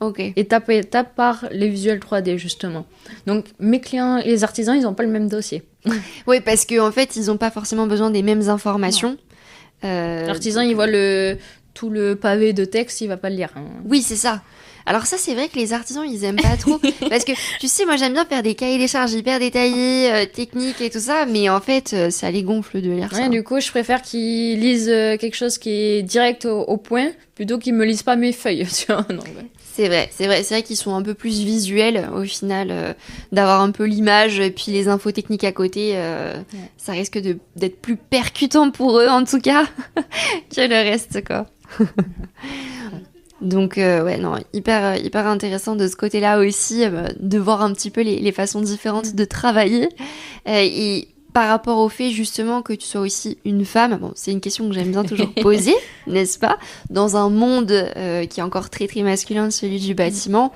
Ok. Étape à étape par les visuels 3D, justement. Donc, mes clients et les artisans, ils n'ont pas le même dossier. Oui, parce qu'en fait, ils n'ont pas forcément besoin des mêmes informations. L'artisan, il voit tout le pavé de texte, il va pas le lire. Oui, c'est ça. Alors ça, c'est vrai que les artisans, ils aiment pas trop. Parce que, tu sais, moi, j'aime bien faire des cahiers des charges hyper détaillés, techniques et tout ça. Mais en fait, ça les gonfle de lire ça. Du coup, je préfère qu'ils lisent quelque chose qui est direct au point, plutôt qu'ils me lisent pas mes feuilles. Donc, C'est vrai qu'ils sont un peu plus visuels, au final, d'avoir un peu l'image et puis les infos techniques à côté. Ça risque d'être plus percutant pour eux, en tout cas, que le reste, quoi. Donc, hyper intéressant de ce côté-là aussi, de voir un petit peu les façons différentes de travailler. Et par rapport au fait, justement, que tu sois aussi une femme, c'est une question que j'aime bien toujours poser, n'est-ce pas? Dans un monde qui est encore très, très masculin, celui du bâtiment,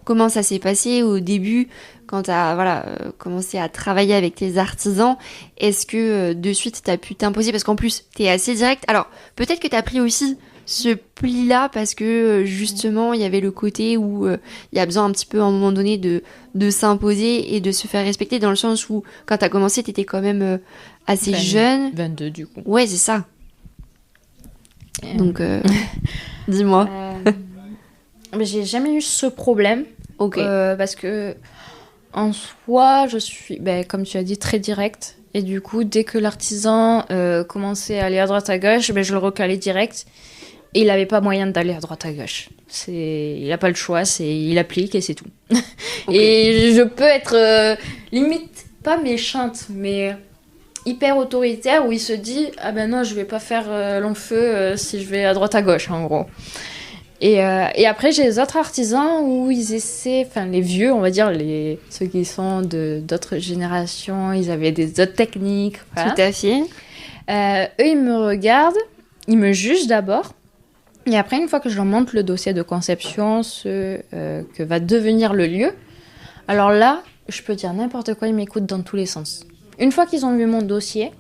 comment ça s'est passé au début, quand tu as commencé à travailler avec tes artisans? Est-ce que de suite, tu as pu t'imposer? Parce qu'en plus, tu es assez direct. Alors, peut-être que tu as pris aussi ce pli-là parce que justement il y avait le côté où il y a besoin un petit peu à un moment donné de s'imposer et de se faire respecter, dans le sens où quand t'as commencé t'étais quand même assez jeune. 22 du coup. Ouais, c'est ça. Donc dis-moi. Mais j'ai jamais eu ce problème. Ok. Parce que en soi je suis, comme tu as dit, très directe. Et du coup, dès que l'artisan commençait à aller à droite à gauche, je le recalais direct. Et il n'avait pas moyen d'aller à droite à gauche. Il n'a pas le choix, il applique et c'est tout. Okay. Et je peux être limite, pas méchante, mais hyper autoritaire, où il se dit « Ah ben non, je vais pas faire long feu si je vais à droite à gauche, en gros. » Et après, j'ai les autres artisans où ils essaient, les vieux, on va dire, ceux qui sont d'autres générations, ils avaient des autres techniques. Voilà. Tout à fait. Eux, ils me regardent, ils me jugent d'abord. Et après, une fois que je leur montre le dossier de conception, que va devenir le lieu, alors là, je peux dire n'importe quoi, ils m'écoutent dans tous les sens. Une fois qu'ils ont vu mon dossier,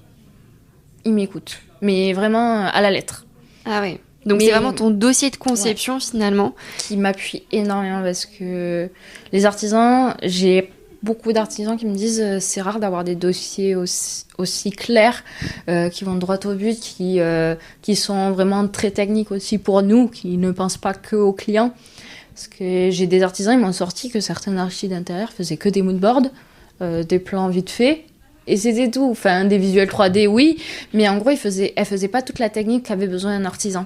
ils m'écoutent. Mais vraiment à la lettre. Ah oui. Donc c'est vraiment ton dossier de conception, finalement. Qui m'appuie énormément, parce que les artisans, j'ai beaucoup d'artisans qui me disent c'est rare d'avoir des dossiers aussi clairs, qui vont droit au but, qui sont vraiment très techniques aussi pour nous, qui ne pensent pas que aux clients. Parce que j'ai des artisans, ils m'ont sorti que certains architectes d'intérieur faisaient que des moodboards, des plans vite faits, et c'était tout. Des visuels 3D, oui, mais en gros, elles faisaient pas toute la technique qu'avait besoin un artisan.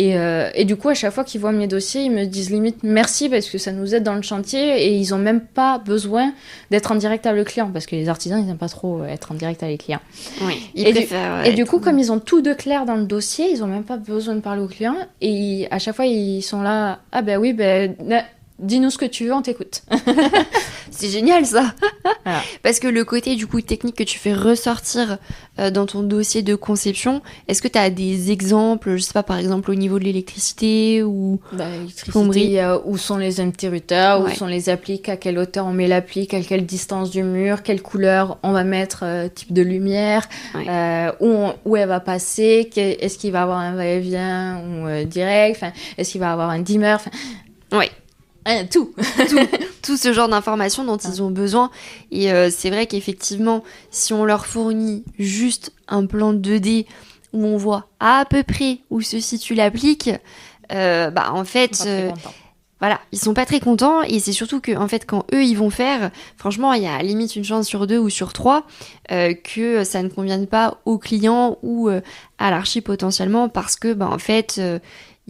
Et du coup, à chaque fois qu'ils voient mes dossiers, ils me disent limite merci, parce que ça nous aide dans le chantier, et ils n'ont même pas besoin d'être en direct avec le client, parce que les artisans, ils n'aiment pas trop être en direct avec les clients. Oui, ils préfèrent. Et du coup, comme ils ont tout de clair dans le dossier, ils n'ont même pas besoin de parler au client, et à chaque fois, ils sont là, ah ben oui, dis-nous ce que tu veux, on t'écoute. C'est génial ça. Voilà. Parce que le côté du coup technique que tu fais ressortir dans ton dossier de conception, est-ce que tu as des exemples, je sais pas, par exemple au niveau de l'électricité ou L'électricité, il y a où sont les interrupteurs, Ouais. où sont les appliques, à quelle hauteur on met l'applique, à quelle distance du mur, quelle couleur on va mettre, type de lumière, Ouais. où elle va passer, est-ce qu'il va avoir un va-et-vient ou direct, est-ce qu'il va avoir un dimmer, Ouais. tout. Tout ce genre d'informations dont ils ont besoin. Et c'est vrai qu'effectivement, si on leur fournit juste un plan 2D où on voit à peu près où se situe l'applique, en fait, voilà, ils sont pas très contents. Et c'est surtout que, en fait, quand eux, ils vont faire, franchement, il y a limite une chance sur 2 ou sur 3 que ça ne convienne pas au client ou à l'archi potentiellement parce que, en fait...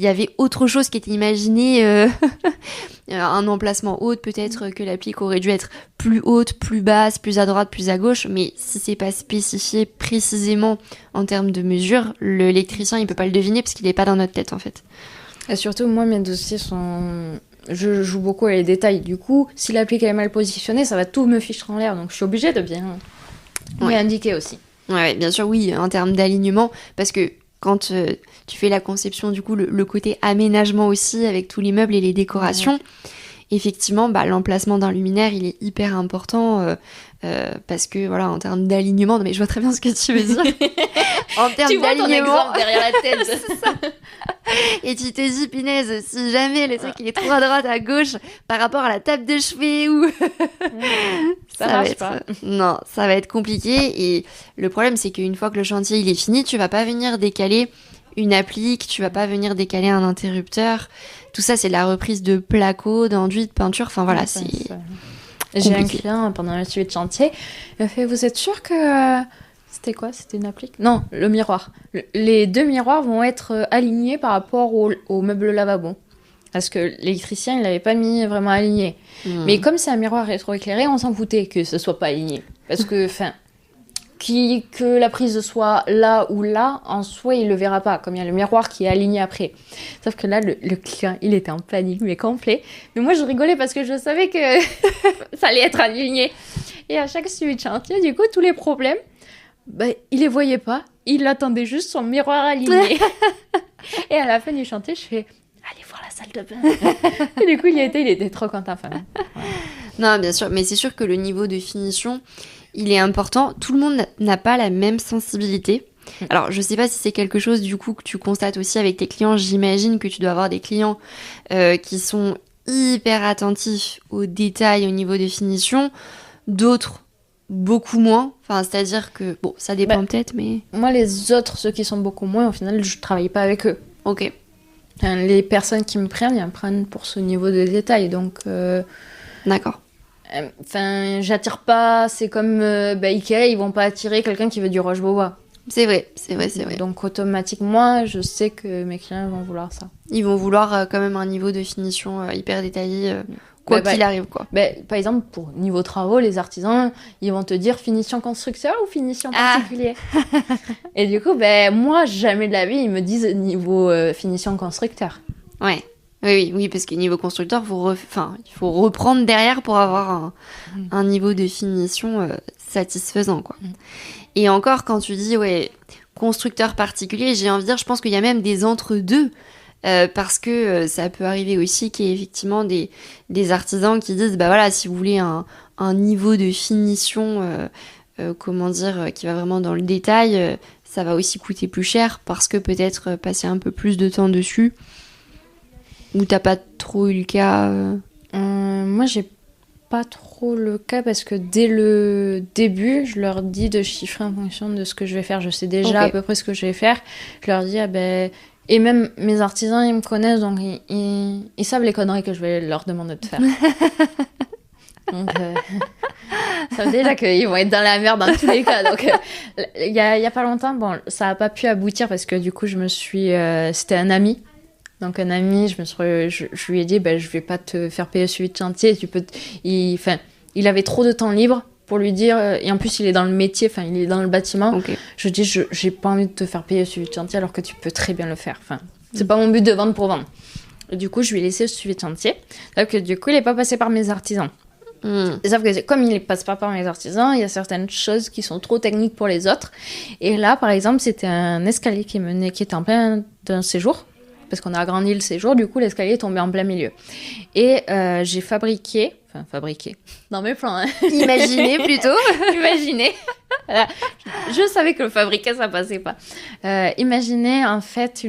il y avait autre chose qui était imaginé, un emplacement haute, peut-être que l'applique aurait dû être plus haute, plus basse, plus à droite, plus à gauche, mais si c'est pas spécifié précisément en termes de mesure, l'électricien il peut pas le deviner parce qu'il est pas dans notre tête en fait. Et surtout, moi, mes dossiers sont... Je joue beaucoup avec les détails. Du coup, si l'applique est mal positionnée, ça va tout me ficher en l'air. Donc, je suis obligée de bien lui indiquer aussi. Ouais, bien sûr, oui, en termes d'alignement, parce que quand tu fais la conception, du coup, le côté aménagement aussi, avec tous les meubles et les décorations, effectivement, l'emplacement d'un luminaire, il est hyper important, parce que, voilà, en termes d'alignement, non, mais je vois très bien ce que tu veux dire. En termes tu vois ton d'alignement... exemple derrière la tête. C'est ça. Et tu te dis, punaise, si jamais le truc il est trop à droite, à gauche, par rapport à la table de chevet ou... Ça va marche être... pas. Non, ça va être compliqué. Et le problème, c'est qu'une fois que le chantier il est fini, tu vas pas venir décaler une applique, tu vas pas venir décaler un interrupteur. Tout ça, c'est de la reprise de placo, d'enduit, de peinture. Enfin voilà, c'est... J'ai un compliqué. client pendant le suivi de chantier, il m'a fait, vous êtes sûr que... C'était quoi? C'était une applique? Non, le miroir. Les 2 miroirs vont être alignés par rapport au meuble lavabo. Parce que l'électricien, il l'avait pas mis vraiment aligné. Mais comme c'est un miroir rétroéclairé, on s'en foutait que ce soit pas aligné. Parce que, que la prise soit là ou là, en soi, il le verra pas. Comme il y a le miroir qui est aligné après. Sauf que là, le client, il était en panique, mais complet. Mais moi, je rigolais parce que je savais que ça allait être aligné. Et à chaque suivi de chantier, du coup, tous les problèmes, il les voyait pas. Il attendait juste son miroir aligné. Et à la fin du chantier, je fais... Allez voir la salle de bain. Et du coup, il était trop content. Non, bien sûr, mais c'est sûr que le niveau de finition, il est important. Tout le monde n'a pas la même sensibilité. Alors, je sais pas si c'est quelque chose, du coup, que tu constates aussi avec tes clients. J'imagine que tu dois avoir des clients qui sont hyper attentifs aux détails au niveau des finitions. D'autres, beaucoup moins. Enfin, c'est-à-dire que, bon, ça dépend peut-être, mais... Moi, les autres, ceux qui sont beaucoup moins, au final, je travaille pas avec eux. Ok. Les personnes qui me prennent, ils me prennent pour ce niveau de détail. Donc, D'accord. j'attire pas. C'est comme Ikea, ils vont pas attirer quelqu'un qui veut du Roche-Beaubois. C'est vrai. Donc, automatiquement, je sais que mes clients vont vouloir ça. Ils vont vouloir quand même un niveau de finition hyper détaillé, quoi qu'il arrive, quoi. Par exemple, pour niveau travaux, les artisans, ils vont te dire finition constructeur ou finition particulier. Et du coup, moi, jamais de la vie, ils me disent niveau finition constructeur. Ouais. Oui, parce que niveau constructeur, il faut reprendre derrière pour avoir un niveau de finition satisfaisant, quoi. Et encore, quand tu dis, constructeur particulier, j'ai envie de dire, je pense qu'il y a même des entre-deux. Parce que ça peut arriver aussi qu'il y ait effectivement des artisans qui disent, si vous voulez un niveau de finition, qui va vraiment dans le détail, ça va aussi coûter plus cher parce que peut-être passer un peu plus de temps dessus. Ou t'as pas trop eu le cas Moi, j'ai pas trop le cas parce que dès le début, je leur dis de chiffrer en fonction de ce que je vais faire. Je sais déjà à peu près ce que je vais faire. Je leur dis, et même mes artisans, ils me connaissent, donc ils savent les conneries que je vais leur demander de faire. Donc, ça veut dire déjà qu'ils vont être dans la merde dans tous les cas. Donc, il y a pas longtemps, ça a pas pu aboutir parce que du coup, c'était un ami. Donc, un ami, je lui ai dit, je vais pas te faire payer le suivi de chantier. Il avait trop de temps libre pour lui dire, et en plus il est dans le métier, il est dans le bâtiment. Okay. Je dis, j'ai pas envie de te faire payer le suivi de chantier alors que tu peux très bien le faire. C'est pas mon but de vendre pour vendre. Du coup, je lui ai laissé le suivi de chantier. Donc, du coup, il n'est pas passé par mes artisans. Sauf que comme il ne passe pas par mes artisans, il y a certaines choses qui sont trop techniques pour les autres. Et là, par exemple, c'était un escalier qui était en plein d'un séjour. Parce qu'on a agrandi le séjour, du coup, l'escalier est tombé en plein milieu. Et j'ai fabriqué... Dans mes plans, hein. Imaginez plutôt. Imaginez. Voilà. Je savais que le fabriquer, ça passait pas. Imaginez, en fait,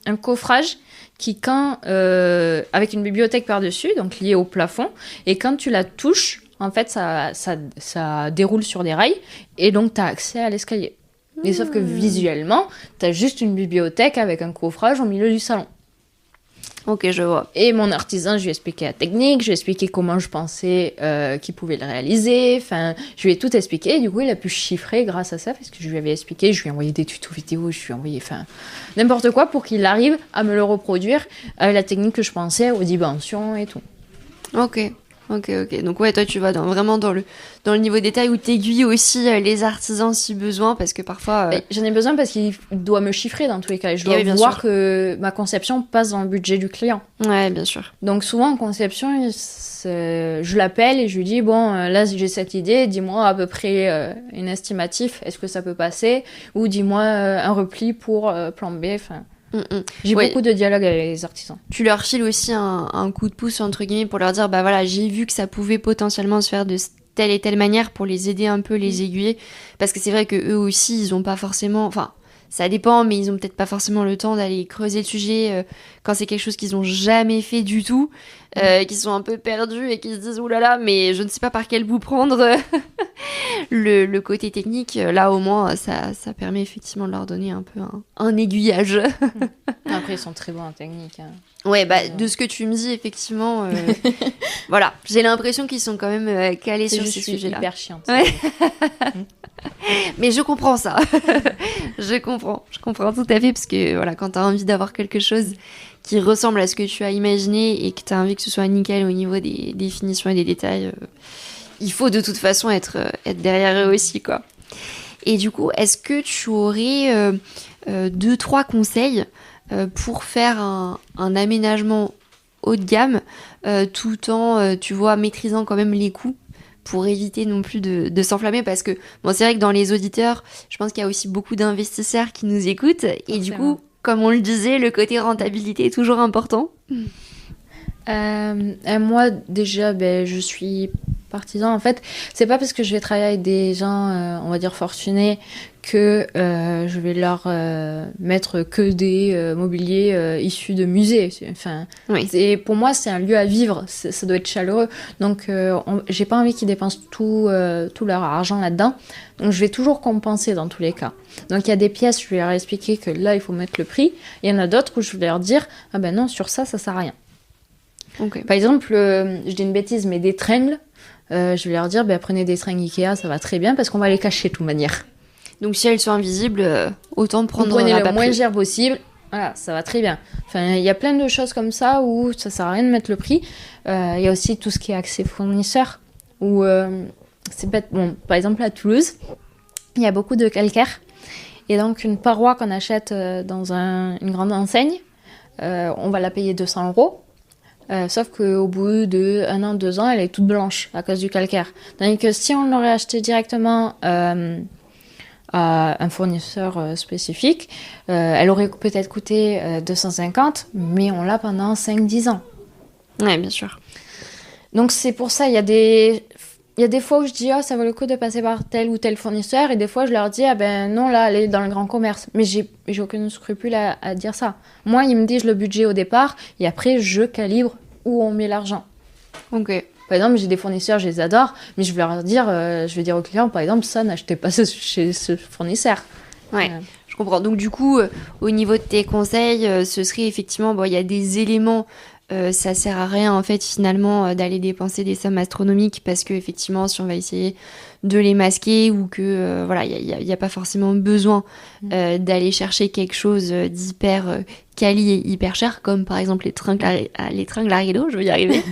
un coffrage qui, avec une bibliothèque par-dessus, donc liée au plafond, et quand tu la touches, en fait, ça déroule sur des rails, et donc tu as accès à l'escalier. Mais sauf que visuellement, tu as juste une bibliothèque avec un coffrage au milieu du salon. Ok, je vois. Et mon artisan, je lui ai expliqué la technique, je lui ai expliqué comment je pensais qu'il pouvait le réaliser. Enfin, je lui ai tout expliqué. Et du coup, il a pu chiffrer grâce à ça, parce que je lui avais expliqué, je lui ai envoyé des tutos vidéo, je lui ai envoyé, n'importe quoi pour qu'il arrive à me le reproduire avec la technique que je pensais, aux dimensions et tout. Ok. Donc ouais, toi tu vas vraiment dans le niveau détail où t'aiguilles aussi les artisans si besoin, parce que parfois... J'en ai besoin parce qu'il doit me chiffrer dans tous les cas. Je dois voir que ma conception passe dans le budget du client. Ouais, bien sûr. Donc souvent en conception, je l'appelle et je lui dis, bon, là j'ai cette idée, dis-moi à peu près une estimatif, est-ce que ça peut passer? Ou dis-moi un repli pour plan B, enfin... J'ai beaucoup de dialogue avec les artisans. Tu leur files aussi un coup de pouce entre guillemets pour leur dire bah voilà, j'ai vu que ça pouvait potentiellement se faire de telle et telle manière pour les aider un peu, les aiguiller, parce que c'est vrai que eux aussi ils ont pas forcément, enfin ça dépend, mais ils ont peut-être pas forcément le temps d'aller creuser le sujet quand c'est quelque chose qu'ils ont jamais fait du tout, qu'ils sont un peu perdus et qu'ils se disent oulala, mais je ne sais pas par quel bout prendre le côté technique. Là au moins ça permet effectivement de leur donner un peu un aiguillage. Après ils sont très bons en technique. Hein. Ouais, bah de ce que tu me dis effectivement, voilà, j'ai l'impression qu'ils sont quand même calés sur ces sujets-là. Hyper chiante. Ouais. Mais je comprends ça. je comprends tout à fait, parce que voilà, quand t'as envie d'avoir quelque chose qui ressemble à ce que tu as imaginé et que t'as envie que ce soit nickel au niveau des définitions et des détails, il faut de toute façon être derrière eux aussi, quoi. Et du coup, est-ce que tu aurais 2-3 conseils pour faire un aménagement haut de gamme tout en, tu vois, maîtrisant quand même les coûts, pour éviter non plus de s'enflammer, parce que bon, c'est vrai que dans les auditeurs, je pense qu'il y a aussi beaucoup d'investisseurs qui nous écoutent, et du coup, comme on le disait, le côté rentabilité est toujours important. Moi, déjà, je suis partisan. En fait, c'est pas parce que je vais travailler avec des gens, on va dire, fortunés, que je vais leur mettre que des mobiliers issus de musées. Enfin, oui. Pour moi, c'est un lieu à vivre. Ça doit être chaleureux. Donc, j'ai pas envie qu'ils dépensent tout leur argent là-dedans. Donc, je vais toujours compenser dans tous les cas. Donc, il y a des pièces, je vais leur expliquer que là, il faut mettre le prix. Il y en a d'autres où je vais leur dire, ah ben non, sur ça sert à rien. Okay. Par exemple, je dis une bêtise, mais des tringles, je vais leur dire, prenez des tringles Ikea, ça va très bien, parce qu'on va les cacher de toute manière. Donc si elles sont invisibles, autant prendre prenez le moins cher possible, voilà, ça va très bien. Enfin, il y a plein de choses comme ça où ça sert à rien de mettre le prix. Il y a aussi tout ce qui est accès fournisseur, où c'est bête. Bon, par exemple à Toulouse, il y a beaucoup de calcaire, et donc une paroi qu'on achète dans une grande enseigne, on va la payer 200 €. Sauf qu'au bout de 1 an, 2 ans, elle est toute blanche à cause du calcaire. Tandis que si on l'aurait acheté directement à un fournisseur spécifique, elle aurait peut-être coûté 250, mais on l'a pendant 5-10 ans. Ouais, bien sûr. Donc c'est pour ça, il y a des fois où je dis ça vaut le coup de passer par tel ou tel fournisseur, et des fois je leur dis non, là allez dans le grand commerce, mais j'ai aucun scrupule à dire ça. Moi ils me disent le budget au départ, et après je calibre où on met l'argent. Ok. Par exemple, j'ai des fournisseurs, je les adore, mais je vais leur dire, je vais dire aux clients, par exemple, ça, n'achetez pas chez ce fournisseur. Ouais, je comprends. Donc du coup, au niveau de tes conseils, ce serait effectivement, il y a des éléments, ça sert à rien en fait finalement d'aller dépenser des sommes astronomiques, parce que effectivement, si on va essayer de les masquer, ou que voilà, il y a pas forcément besoin d'aller chercher quelque chose d'hyper quali et hyper cher, comme par exemple les tringles à rideau, je vais y arriver.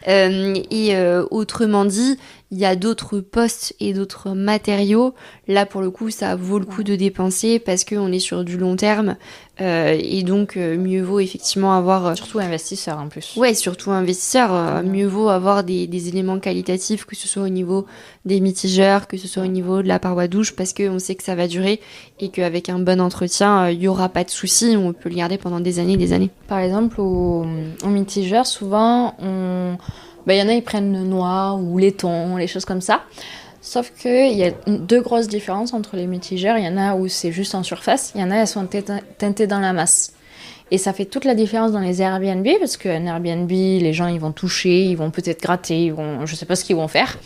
Et autrement dit, il y a d'autres postes et d'autres matériaux, là pour le coup ça vaut le coup de dépenser parce qu'on est sur du long terme et donc mieux vaut effectivement avoir... Surtout investisseur en plus. Ouais, surtout investisseur, mieux vaut avoir des éléments qualitatifs, que ce soit au niveau des mitigeurs, que ce soit au niveau de la paroi douche, parce qu'on sait que ça va durer et qu'avec un bon entretien, il n'y aura pas de souci, on peut le garder pendant des années et des années. Par exemple, au mitigeur, souvent, il y en a, ils prennent le noir ou laiton, les choses comme ça. Sauf qu'il y a deux grosses différences entre les mitigeurs. Il y en a où c'est juste en surface, il y en a, elles sont teintées dans la masse. Et ça fait toute la différence dans les Airbnb, parce qu'un Airbnb, les gens, ils vont toucher, ils vont peut-être gratter, je sais pas ce qu'ils vont faire.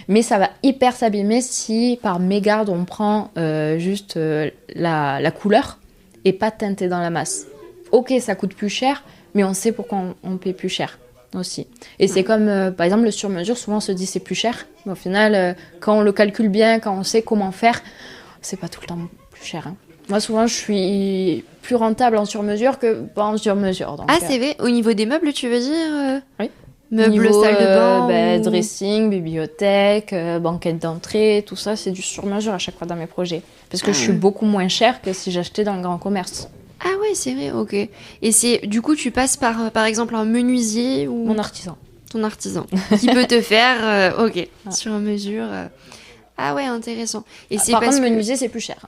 Mais ça va hyper s'abîmer si, par mégarde, on prend juste la couleur et pas teinté dans la masse. Ok, ça coûte plus cher, mais on sait pourquoi on paie plus cher aussi. Et c'est comme, par exemple, le sur-mesure, souvent on se dit c'est plus cher, mais au final, quand on le calcule bien, quand on sait comment faire, c'est pas tout le temps plus cher. Hein. Moi, souvent, je suis plus rentable en sur-mesure que pas en sur-mesure. Donc, c'est vrai. Au niveau des meubles, tu veux dire Oui. Meubles, niveau, salle de bain dressing, bibliothèque, banquette d'entrée, tout ça, c'est du sur-mesure à chaque fois dans mes projets. Parce que je suis beaucoup moins chère que si j'achetais dans le grand commerce. Ah ouais, c'est vrai, ok. Et c'est du coup, tu passes par exemple un menuisier ou... Mon artisan. Ton artisan, qui peut te faire, sur mesure. Ah ouais, intéressant. Et c'est par parce contre, que... menuisier, c'est plus cher.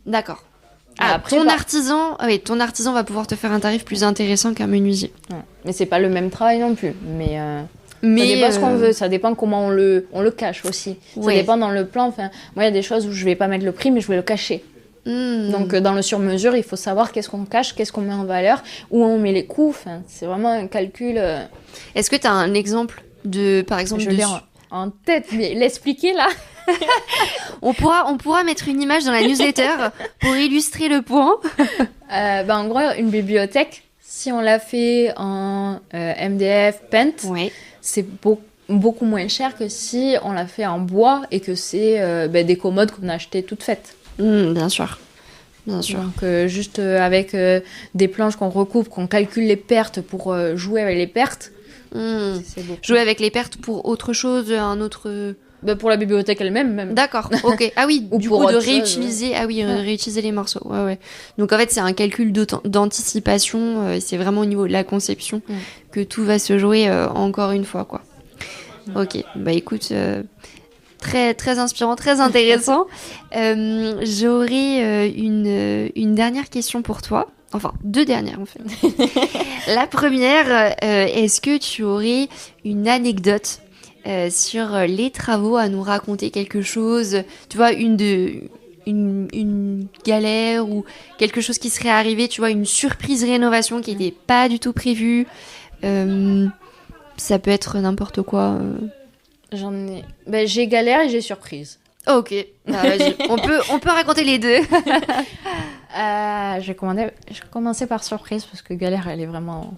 D'accord. Après, ton artisan va pouvoir te faire un tarif plus intéressant qu'un menuisier. Ouais. Mais c'est pas le même travail non plus. Mais ça dépend ce qu'on veut, ça dépend comment on le cache aussi. Ouais. Ça dépend dans le plan. Enfin, moi, il y a des choses où je vais pas mettre le prix, mais je vais le cacher. Donc dans le sur-mesure, il faut savoir qu'est-ce qu'on cache, qu'est-ce qu'on met en valeur, où on met les coûts. Enfin, c'est vraiment un calcul. Est-ce que tu as un exemple de, par exemple, je l'ai en tête, mais l'expliquer là. on pourra mettre une image dans la newsletter pour illustrer le point. En gros, une bibliothèque, si on l'a fait en MDF, Paint, c'est beaucoup moins cher que si on l'a fait en bois et que c'est des commodes qu'on a achetées toutes faites. Bien sûr. Donc juste avec des planches qu'on recoupe, qu'on calcule les pertes pour jouer avec les pertes. C'est jouer avec les pertes pour autre chose, un autre... pour la bibliothèque elle-même même. D'accord, ok. Ah oui, du coup de réutiliser, réutiliser les morceaux. Ouais. Donc en fait c'est un calcul d'anticipation, c'est vraiment au niveau de la conception que tout va se jouer encore une fois, quoi. Ok, bah écoute... Très, très inspirant, très intéressant. J'aurais une dernière question pour toi. Enfin, deux dernières en fait. La première, est-ce que tu aurais une anecdote sur les travaux à nous raconter, quelque chose, tu vois, une galère ou quelque chose qui serait arrivé, tu vois, une surprise rénovation qui n'était pas du tout prévue. Ça peut être n'importe quoi. J'ai galère et j'ai surprise. Ok, vas-y. on peut raconter les deux. Je vais commencer par surprise parce que galère, elle est vraiment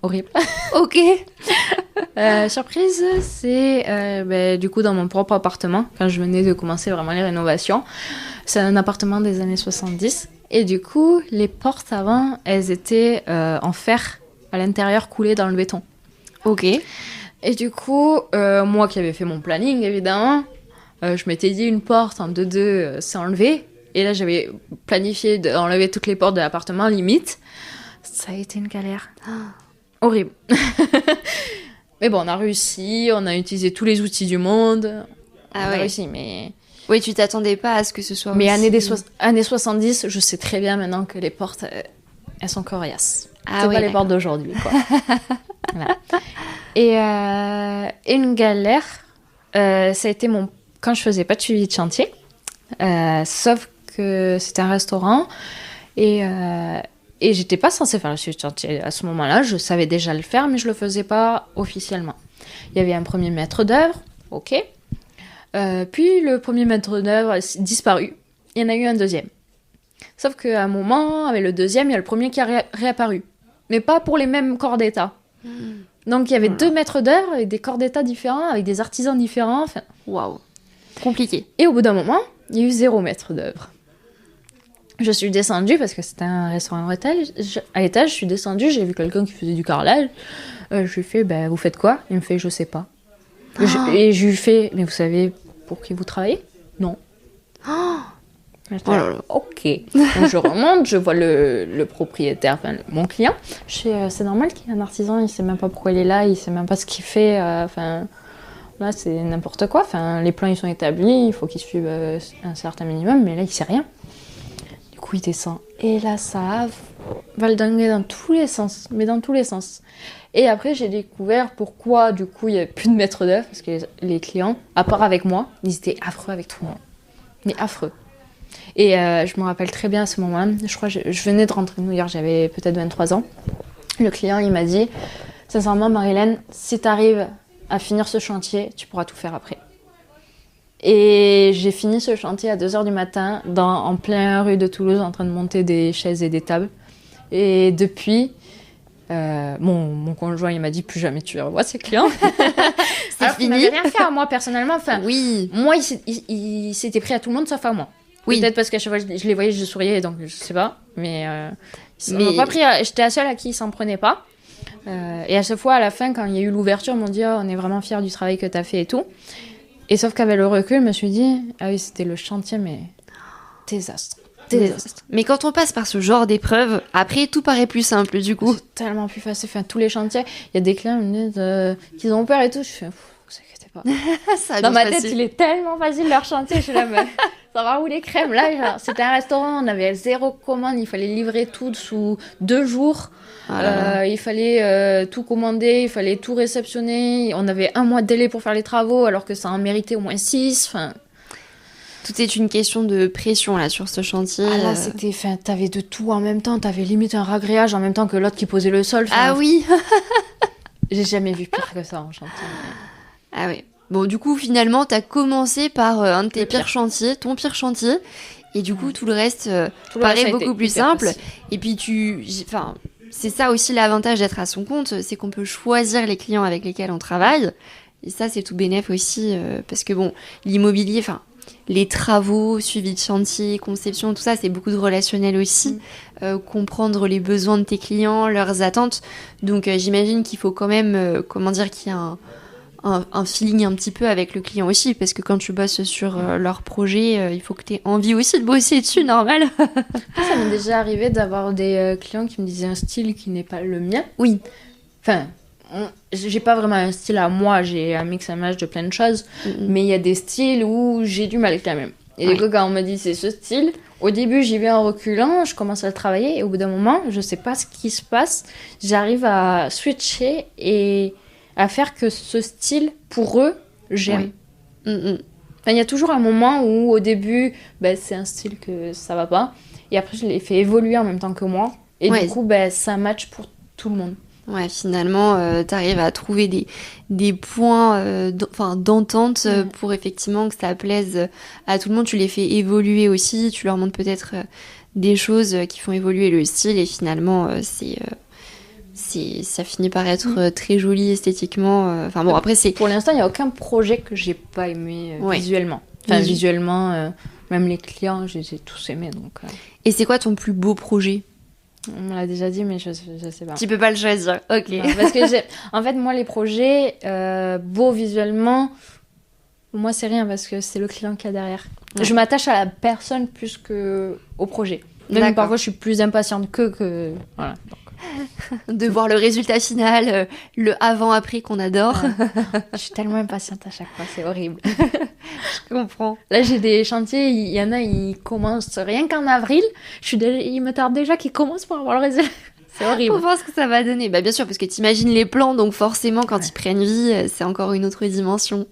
horrible. Ok. Surprise, c'est du coup dans mon propre appartement, quand je venais de commencer vraiment les rénovations. C'est un appartement des années 70. Et du coup, les portes avant, elles étaient en fer à l'intérieur coulées dans le béton. Ok. Et du coup, moi qui avais fait mon planning, évidemment, je m'étais dit une porte en 2-2, c'est enlevé. Et là, j'avais planifié d'enlever toutes les portes de l'appartement, limite. Ça a été une galère. Horrible. Mais bon, on a réussi, on a utilisé tous les outils du monde. On a réussi, mais... Oui, tu t'attendais pas à ce que ce soit mais aussi... années 70, je sais très bien maintenant que les portes, elles sont coriaces. C'est pas les portes d'aujourd'hui, quoi. Voilà. Et une galère, ça a été quand je faisais pas de suivi de chantier, sauf que c'était un restaurant et j'étais pas censée faire le suivi de chantier à ce moment-là. Je savais déjà le faire, mais je le faisais pas officiellement. Il y avait un premier maître d'œuvre, ok. Puis le premier maître d'œuvre a disparu. Il y en a eu un deuxième. Sauf qu'à un moment, avec le deuxième, il y a le premier qui a réapparu, mais pas pour les mêmes corps d'état. Donc il y avait deux maîtres d'œuvre avec des corps d'état différents, avec des artisans différents. Enfin, waouh, compliqué. Et au bout d'un moment, il y a eu 0 maître d'œuvre. Je suis descendue parce que c'était un restaurant à l'étage. Je suis descendue, j'ai vu quelqu'un qui faisait du carrelage. Je lui ai fait, vous faites quoi ? Il me fait, je sais pas. Et je lui fais, mais vous savez pour qui vous travaillez? Non. Oh là là. Ok. Donc je remonte, je vois le propriétaire, enfin mon client. Je fais, c'est normal qu'il y ait un artisan, il sait même pas pourquoi il est là, il sait même pas ce qu'il fait. Enfin, là c'est n'importe quoi. Enfin, les plans ils sont établis, il faut qu'ils suivent un certain minimum, mais là il sait rien. Du coup il descend. Et là ça a valdingué dans tous les sens, mais dans tous les sens. Et après j'ai découvert pourquoi du coup il y avait plus de maître d'œuvre, parce que les clients, à part avec moi, ils étaient affreux avec tout le monde. Mais affreux. Et je me rappelle très bien à ce moment-là, je crois que je venais de rentrer de New York, j'avais peut-être 23 ans. Le client, il m'a dit, sincèrement, Marie-Hélène, si tu arrives à finir ce chantier, tu pourras tout faire après. Et j'ai fini ce chantier à 2h du matin, en plein rue de Toulouse, en train de monter des chaises et des tables. Et depuis, mon conjoint, il m'a dit, plus jamais tu revois ces clients. C'est Alors fini. qu'il m'avait rien fait à moi, personnellement. Enfin, Oui. moi, il s'était pris à tout le monde, sauf à moi. Oui. Peut-être parce qu'à chaque fois je les voyais, je souriais, donc je sais pas. Mais Mais- m'a pas pris j'étais la seule à qui ils s'en prenaient pas. Et à chaque fois, à la fin, quand il y a eu l'ouverture, ils m'ont dit oh, on est vraiment fiers du travail que tu as fait et tout. Et sauf qu'avec le recul, je me suis dit ah oui, c'était le chantier, mais désastre. Désastre. Mais quand on passe par ce genre d'épreuve, après tout paraît plus simple du coup. C'est tellement plus facile. Enfin, tous les chantiers, il y a des clients qui me disent qu'ils ont peur et tout. Je fais vous inquiétez pas. Ça Dans ma bien tête, facile. il est tellement facile leur chantier. Je suis là, mais ça va où les crèmes? Là, genre, c'était un restaurant, on avait 0 commande, il fallait livrer tout sous 2 jours. Ah là là. Il fallait tout commander, il fallait tout réceptionner. On avait 1 mois de délai pour faire les travaux, alors que ça en méritait au moins 6. Enfin, Tout est une question de pression là sur ce chantier. ah là, c'était, enfin, t'avais de tout en même temps. T'avais limite un ragréage en même temps que l'autre qui posait le sol. Enfin, Ah oui. j'ai jamais vu pire que ça en chantier. Ah oui. Bon, du coup, finalement, t'as commencé par un de tes Le pires pire. chantiers, ton pire chantier. Et du coup, tout le reste Tout le reste paraît a été beaucoup plus hyper simple. facile. Et puis, enfin, c'est ça aussi l'avantage d'être à son compte, c'est qu'on peut choisir les clients avec lesquels on travaille. Et ça, c'est tout bénef aussi, parce que bon, l'immobilier, enfin, les travaux, suivi de chantier, conception, tout ça, c'est beaucoup de relationnel aussi. Comprendre les besoins de tes clients, leurs attentes. Donc, j'imagine qu'il faut quand même, comment dire, qu'il y a un feeling un petit peu avec le client aussi, parce que quand tu bosses sur leur projet, il faut que tu aies envie aussi de bosser dessus, normal. Ça m'est déjà arrivé d'avoir des clients qui me disaient un style qui n'est pas le mien. Oui. Enfin, j'ai pas vraiment un style à moi, j'ai un mix and match de plein de choses, mais il y a des styles où j'ai du mal quand même. Et du coup, quand on me dit c'est ce style, au début j'y vais en reculant, je commence à le travailler et au bout d'un moment, je sais pas ce qui se passe, j'arrive à switcher et à faire que ce style, pour eux, j'aime. Oui. Enfin, il y a toujours un moment où au début, c'est un style que ça va pas, et après je l'ai fait évoluer en même temps que moi, et Ouais. du coup, ça match pour tout le monde. Ouais, finalement, t'arrives à trouver des points d'entente pour effectivement que ça plaise à tout le monde. Tu les fais évoluer aussi, tu leur montres peut-être des choses qui font évoluer le style et finalement, ça finit par être très joli esthétiquement. Enfin bon, après, c'est... Pour l'instant, il n'y a aucun projet que j'ai pas aimé Ouais. visuellement. Enfin, Oui. visuellement, même les clients, je les ai tous aimés. Donc, Et c'est quoi ton plus beau projet? on me l'a déjà dit, mais je sais pas. Tu peux pas le choisir. Ok. Non, parce que en fait, moi, les projets beaux visuellement, moi, c'est rien parce que c'est le client qu'il y a derrière. Ouais. Je m'attache à la personne plus que au projet. Même D'accord. parfois, je suis plus impatiente que... Voilà. De voir le résultat final, le avant-après qu'on adore. Je suis tellement impatiente à chaque fois, c'est horrible. Je comprends. Là, j'ai des chantiers, il y en a, ils commencent rien qu'en avril. Il me tarde déjà qu'ils commencent pour avoir le résultat. C'est horrible. Pour voir ce que ça va donner. Bah bien sûr, parce que t'imagines les plans, donc forcément, quand ils prennent vie, c'est encore une autre dimension.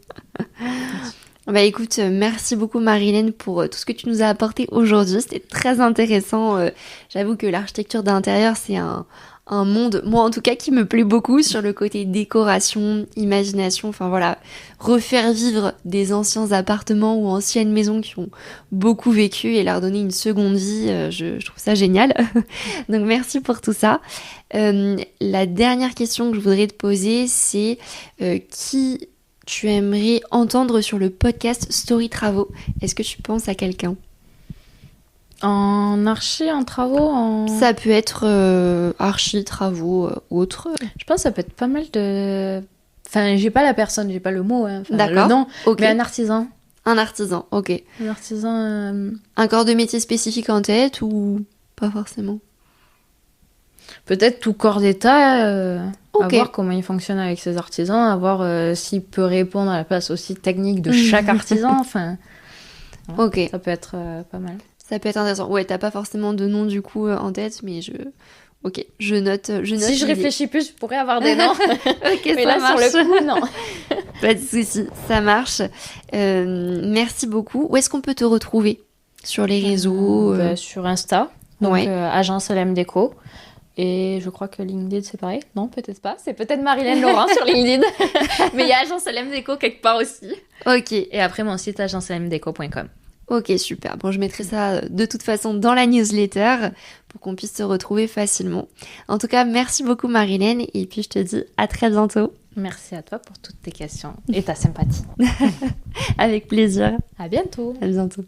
Bah écoute, merci beaucoup Marie-Hélène pour tout ce que tu nous as apporté aujourd'hui. C'était très intéressant. J'avoue que l'architecture d'intérieur, c'est un monde, moi en tout cas, qui me plaît beaucoup sur le côté décoration, imagination. Enfin voilà, refaire vivre des anciens appartements ou anciennes maisons qui ont beaucoup vécu et leur donner une seconde vie, je trouve ça génial. Donc merci pour tout ça. La dernière question que je voudrais te poser, c'est qui tu aimerais entendre sur le podcast Story Travaux? Est-ce que tu penses à quelqu'un? En archi, en travaux, Ça peut être archi, travaux, autre. Je pense que ça peut être pas mal de Enfin, j'ai pas la personne, j'ai pas le mot, hein. Enfin, D'accord. le nom, Ok. mais un artisan. Un artisan, ok. Un artisan... Un corps de métier spécifique en tête ou pas forcément? Peut-être tout corps d'état, à Ok. voir comment il fonctionne avec ses artisans, à voir s'il peut répondre à la place aussi technique de chaque artisan. Enfin, Ok. ça peut être pas mal. Ça peut être intéressant. Ouais, t'as pas forcément de nom du coup en tête, mais Ok, je note. Si je l'idée. réfléchis plus, je pourrais avoir des noms. Ok, Mais ça là, marche. sur le coup, non. Pas de souci, ça marche. Merci beaucoup. Où est-ce qu'on peut te retrouver? Sur les réseaux Sur Insta, donc Ouais. Agence LM Déco. Et je crois que LinkedIn, c'est pareil. Non, peut-être pas. C'est peut-être Marilène Laurent sur LinkedIn. Mais il y a Agence LM Déco quelque part aussi. Ok, Et après, mon site, agencelmdeco.com. ok, super. Bon, je mettrai ça de toute façon dans la newsletter pour qu'on puisse se retrouver facilement. En tout cas, merci beaucoup Marilène et puis je te dis à très bientôt. Merci à toi pour toutes tes questions et ta sympathie. Avec plaisir. À bientôt. À bientôt.